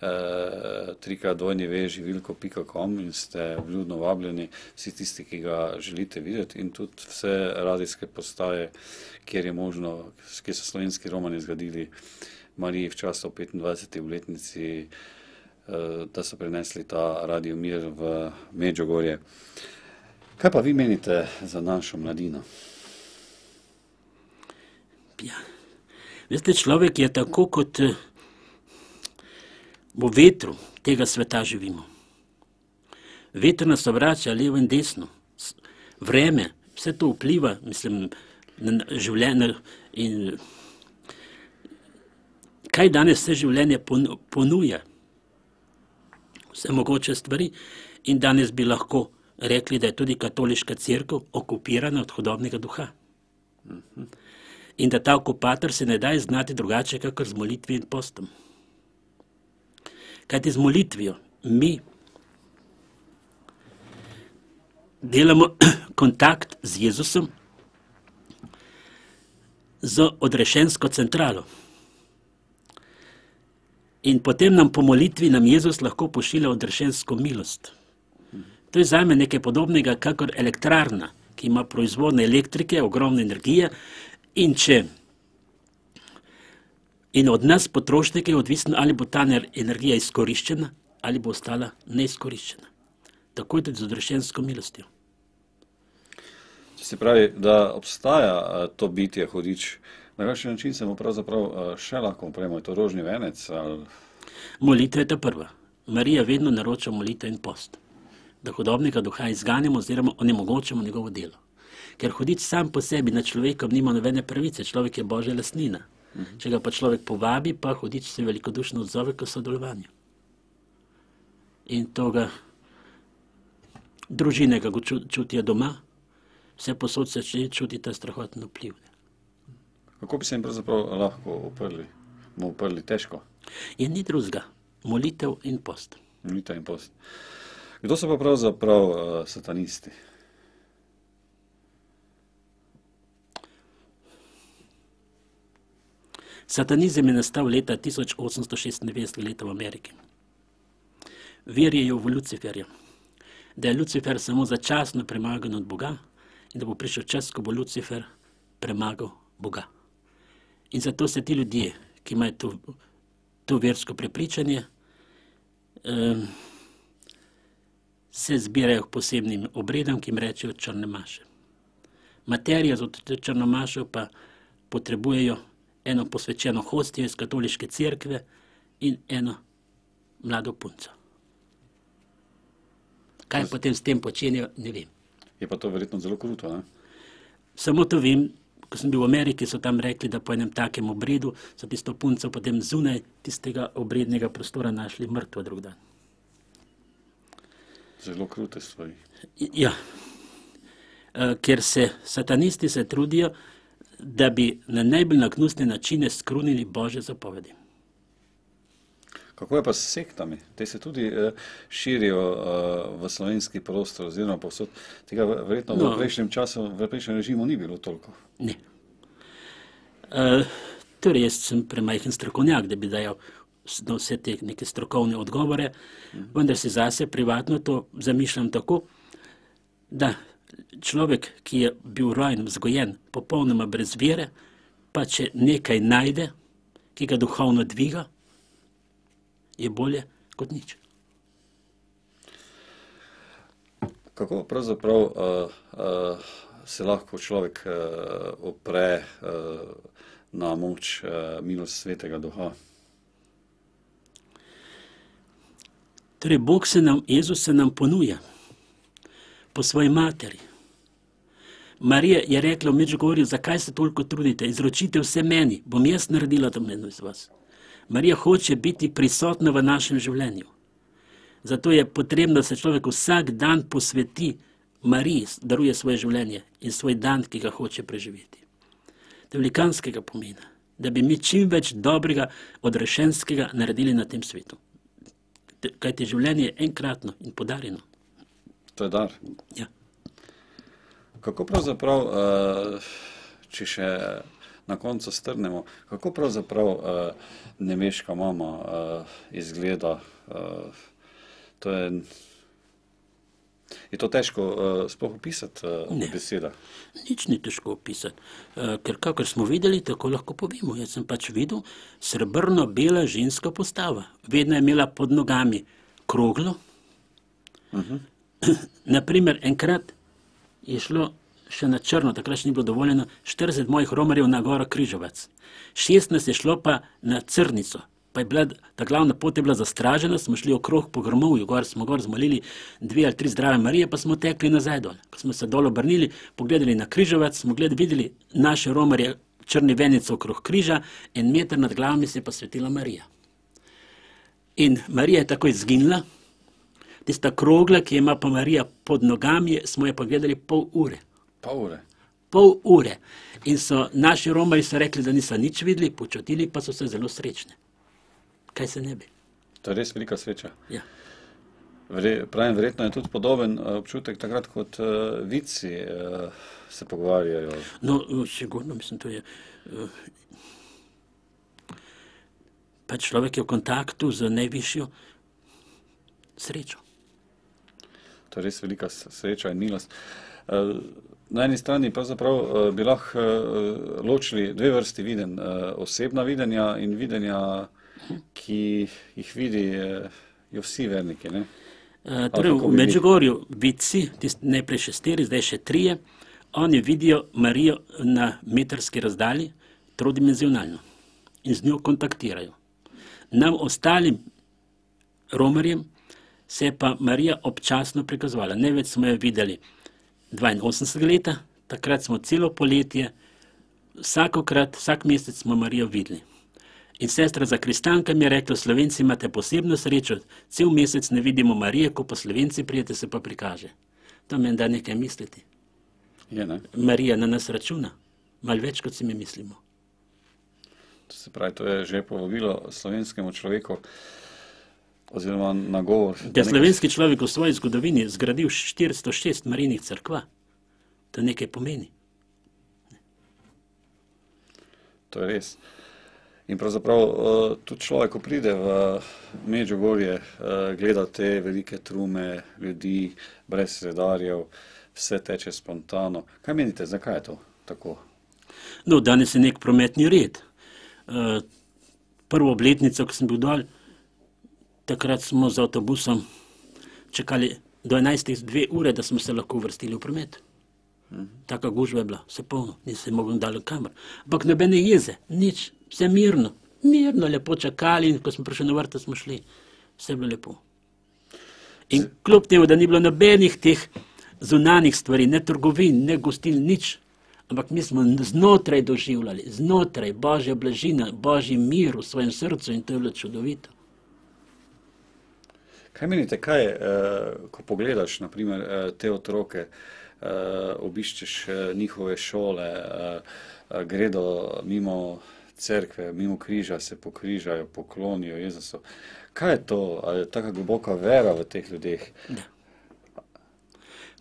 www.živilko.com in ste vljudno vabljeni vsi tisti, ki ga želite videti, in tudi vse radijske postaje, kjer je možno, kjer so slovenski romani zgradili Mariji v času 25. obletnici, da so prenesli ta Radio Mir v Medžugorje. Kaj pa vi menite za našo mladino? Ja. Veste, človek je tako, kot v vetru tega sveta živimo. Veter nas obrača levo in desno. Vreme, vse to vpliva, mislim, na življenje. In kaj danes vse življenje ponuja? Vse mogoče stvari. In danes bi lahko rekli, da je tudi katoliška cerkev okupirana od hudobnega duha. In da ta okupator se ne da znati drugače, kakor z molitvijo in postom. Kajti z molitvijo mi delamo kontakt z Jezusom, z odrešensko centralo. In potem nam po molitvi Jezus lahko pošilja odrešensko milost. To je zame nekaj podobnega, kakor elektrarna, ki ima proizvodne elektrike, ogromne energije, in od nas potrošnike je odvisno, ali bo ta energija izkoriščena, ali bo ostala neizkoriščena. Tako je tudi z odrešensko milostjo. Se pravi, da obstaja to bitje, hudič, Na kakšen način se mu pravzaprav še lahko upremo? Je to rožni venec? Ali... Molitev je ta prva. Marija vedno naroča molitev in post, da hudobnega duha izganjamo oziroma onemogočamo njegovo delo. Ker hoditi sam po sebi na človekom nima nobene pravice, človek je Božja lastnina. Če ga pa človek povabi, pa hudič se velikodušno odzove k sodelovanju. In to ga družine ga čutijo doma, vse posod se čuti ta strahotno vpliv. Kako bi se jim pravzaprav lahko uprli? Težko? Je ni drugega. Molitev in post. Molitev in post. Kdo so pa pravzaprav satanisti? Satanizem je nastal leta 1896 leta v Ameriki. Verijo v Luciferja, da je Lucifer samo začasno premagan od Boga in da bo prišel čas, ko bo Lucifer premagal Boga. In zato se ti ljudje, ki imajo to versko prepričanje, se zbirajo k posebnim obredom, ki jim rečejo črne maše. Materija za črno mašo pa potrebujejo eno posvečeno hostijo iz katoliške cerkve in eno mlado punco. Kaj potem s tem počenjajo, ne vem. Je pa to verjetno zelo kruto, ne? Samo to vem, ko sem bil v Ameriki, so tam rekli, da po enem takem obredu so tisto punco potem zunaj tistega obrednega prostora našli mrtvo drug dan. Zelo krute stvari. Ja, ker se satanisti se trudijo, da bi na najbolj nagnusne načine skrunili Božje zapovedi. Kako je pa s sektami? Te se tudi širijo v slovenski prostor oziroma povsod. Tega verjetno v prejšnjem času, v prejšnjem režimu ni bilo toliko. Ne. Torej, jaz sem premajhen strokovnjak, da bi dajal vse te neke strokovne odgovore, vendar si zase privatno to zamišljam tako, da človek, ki je bil rojen, vzgojen, popolnoma brez vere, pa če nekaj najde, ki ga duhovno dviga, je bolje kot nič. Kako pravzaprav se lahko človek opre na moč milost Svetega Duha? Torej, Jezus se nam ponuja po svoji materi. Marija je rekla v Medžugorju, zakaj se toliko trudite, izročite vse meni, bom jaz naredila to meno iz vas. Marija hoče biti prisotna v našem življenju. Zato je potrebno, da se človek vsak dan posveti Mariji, daruje svoje življenje in svoj dan, ki ga hoče preživeti. To je velikanskega pomena, da bi mi čim več dobrega odrešenskega naredili na tem svetu. Kajti življenje je enkratno in podarjeno. To je dar. Ja. Kako pravzaprav, če še na koncu strnemo, kako pravzaprav nemeška mama izgleda? Je to težko sploh opisati v besedah? Nič ni težko opisati, ker kakor smo videli, tako lahko povemo. Jaz sem pač videl srebrno-bela ženska postava. Vedno je imela pod nogami kroglo. Naprimer, enkrat je šlo še na črno, takrat še ni bilo dovoljeno, 40 mojih romarjev na goro Križovac. 16 je šlo pa na Crnico. Pa je bila, ta glavna pot je bila zastražena, smo šli okrog po Grmovju, smo gor zmolili 2 ali 3 zdrave Marije, pa smo tekli nazaj dol. Ko smo se dol obrnili, pogledali na Križovac, smo videli naše romarje črni venice okrog križa, 1 meter nad glavami se je pa svetila Marija. In Marija je takoj zginila, tista krogla, ki ima pa Marija pod nogami, smo je pa gledali pol ure. Pol ure. In so naši romarji so rekli, da niso nič videli, počutili pa so se zelo srečni. Kaj se ne bi? To je res velika sreča. Ja. Pravim, verjetno je tudi podoben občutek takrat, kot vici se pogovarjajo. No, sigurno, mislim, to je... Pa človek je v kontaktu z najvišjo srečo. To je res velika sreča in milost. Na eni strani pravzaprav bi lahko ločili 2 vrsti videnj. Osebna videnja in videnja, ki jih vidijo vsi verniki. Ne? Torej, v Medžugorju vici, najprej še 4, zdaj še 3, oni vidijo Marijo na metrski razdalji, trodimenzionalno in z njo kontaktirajo. Nam ostalim romarjem se je pa Marija občasno prikazovala. Največ smo jo videli 82 leta, takrat smo celo poletje, vsak mesec smo Marijo videli. In sestra zakristanka mi je rekla, Slovenci imate posebno srečo, cel mesec ne vidimo Marije, ko pa Slovenci prijete, se pa prikaže. To meni da nekaj misliti. Je, ne? Marija na nas računa, malo več, kot si mi mislimo. To se pravi, to je že povabilo slovenskemu človeku, oziroma nagovor. Da je slovenski človek v svoji zgodovini zgradil 406 Marijinih cerkva. To nekaj pomeni. To je res. In pravzaprav tudi človek, ko pride v Medžugorje, gleda te velike trume ljudi, brez redarjev, vse teče spontano. Kaj menite, zakaj je to tako? No, danes je nek prometni red. Prvo obletnico, ko sem bil dol, takrat smo z avtobusom čakali do 11:02 ure, da smo se lahko uvrstili v promet. Taka gužva je bila, vse polno, nisem mogel dali kamer. Ampak nobene jeze, nič, vse mirno, lepo čakali in ko smo prišli na vrta, smo šli, vse je bilo lepo. In kljub temu, da ni bilo nobenih teh zunanih stvari, ne trgovin, ne gostil, nič, ampak mi smo znotraj doživljali, znotraj Božja blažina, Božji mir v svojem srcu in to je bilo čudovito. Kaj menite, kaj je, ko pogledaš, naprimer, te otroke, obiščeš njihove šole, gredo mimo cerkve, mimo križa, se pokrižajo, poklonijo Jezusu. Kaj je to? Ali je taka globoka vera v teh ljudeh? Da.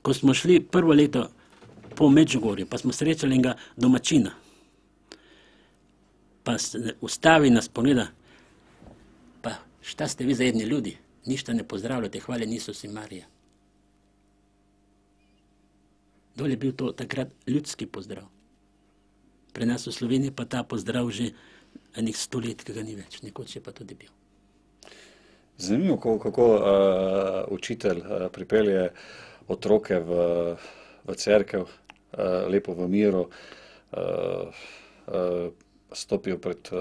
Ko smo šli prvo leto po Medžugorju, pa smo srečali enega domačina, pa se ustavi nas pogleda, pa šta ste vi za jedni ljudi? Ništa ne pozdravljate, hvaljen Isus in Marija. Dol je bil to takrat ljudski pozdrav. Pri nas v Sloveniji pa ta pozdrav že enih 100 let, ki ga ni več, nekoč je pa tudi bil. Zanimivo, kako učitelj pripelje otroke v cerkev, lepo v miru, stopijo pred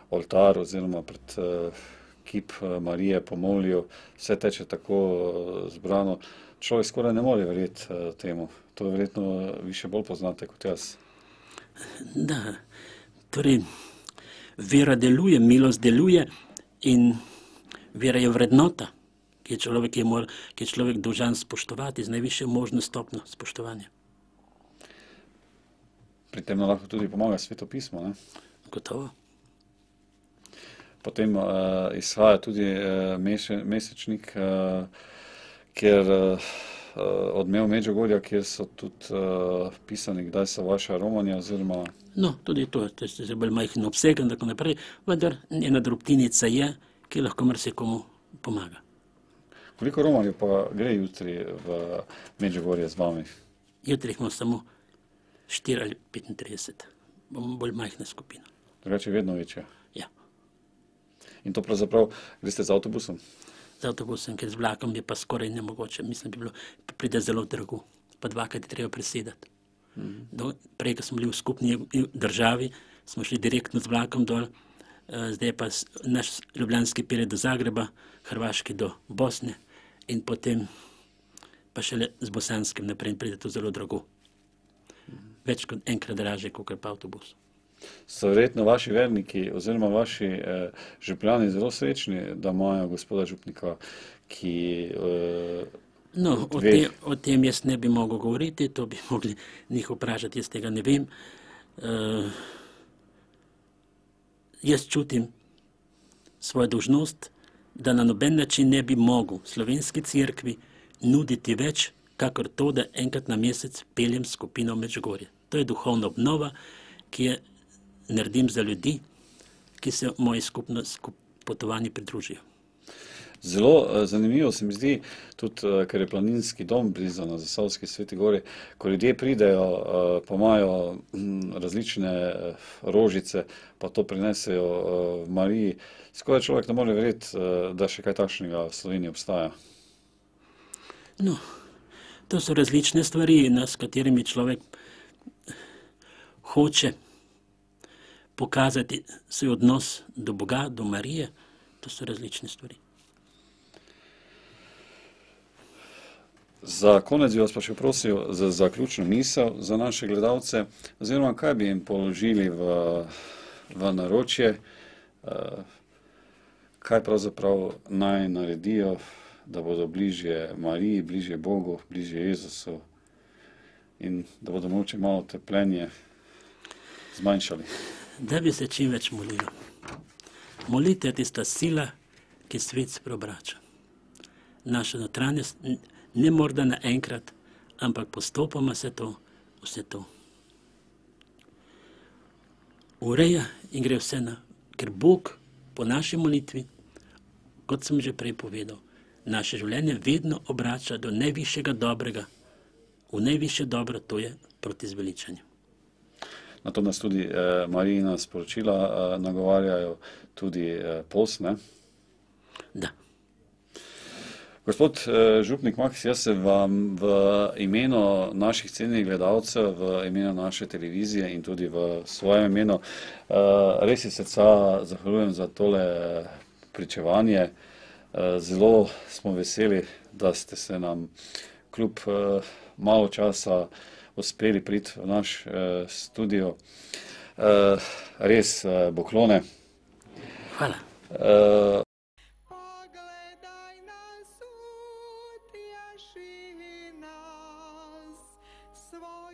oltar oziroma pred kip Marije, pomolijo, vse teče tako zbrano. Človek skoraj ne more verjeti temu. To verjetno vi še bolj poznate kot jaz. Da, torej, vera deluje, milost deluje in vera je vrednota, ki je človek dolžan spoštovati z najvišjo možno stopnjo spoštovanja. Pri tem lahko tudi pomaga Sveto pismo, ne? Gotovo. Potem izhaja tudi mesečnik, kjer odmev Medžugorja, kjer so tudi pisani, kdaj so vaša romanja, oziroma... No, tudi to je bolj majhen obseg in tako naprej, vendar ena drobtinica je, ki lahko marsikomu pomaga. Koliko romanjev pa gre jutri v Medžugorje z vami? Jutri imamo samo 4 ali 35, bomo bolj majhna skupina. Drugače vedno večja? Ja. In to pravzaprav greste z avtobusom? Z avtobusom, ker z vlakom je pa skoraj nemogoče. Mislim, bi bilo, pride zelo drago. Pa dvakrat je treba presedati. Prej, ko smo bili v skupni državi, smo šli direktno z vlakom dol, zdaj pa naš ljubljanski pelje do Zagreba, hrvaški do Bosne in potem pa šele z bosanskim naprej in pride to zelo drago. Več kot enkrat draže, kot pa avtobus. So verjetno vaši verniki oziroma vaši župljani zelo srečni, da imajo gospoda župnika, ki... No, o tem jaz ne bi mogel govoriti, to bi mogli njih vprašati, jaz tega ne vem. Jaz čutim svojo dolžnost, da na noben način ne bi mogel slovenski cerkvi nuditi več, kakor to, da enkrat na mesec peljem skupino v Medžugorje. To je duhovna obnova, ki je naredim za ljudi, ki se moji potovanji pridružijo. Zelo zanimivo se mi zdi, tudi ker je planinski dom blizu na Zasavski Sveti Gori, ko ljudje pridejo, pa imajo različne rožice, pa to prinesejo v Mariji. Skoraj človek ne more verjeti, da še kaj takšnega v Sloveniji obstaja. No, to so različne stvari, s katerimi človek hoče pokazati svoj odnos do Boga, do Marije, to so različne stvari. Za konec bi vas pa še prosil za zaključno misel za naše gledalce, oziroma kaj bi jim položili v naročje, kaj pravzaprav naj naredijo, da bodo bližje Mariji, bližje Bogu, bližje Jezusu in da bodo mogoče malo trpljenje zmanjšali. Da bi se čim več molilo. Molitev je tista sila, ki svet spreobrača. Naša notranjost, ne morda naenkrat, ampak postopoma se to, vse to ureja in gre vse ker Bog po naši molitvi, kot sem že prej povedal, naše življenje vedno obrača do najvišjega dobrega, v najvišje dobro, to je proti zveličanju. Na to nas tudi Marijina sporočila nagovarjajo, tudi post, ne? Da. Gospod župnik Maks, jaz se vam v imenu naših cenjenih gledalcev, v imenu naše televizije in tudi v svojem imenu res iz srca zahvaljujem za tole pričevanje. Zelo smo veseli, da ste se nam kljub malo časa uspeli priti v naš studio. Res poklone. Hvala. Pogledaj nas, utješi nas, svoj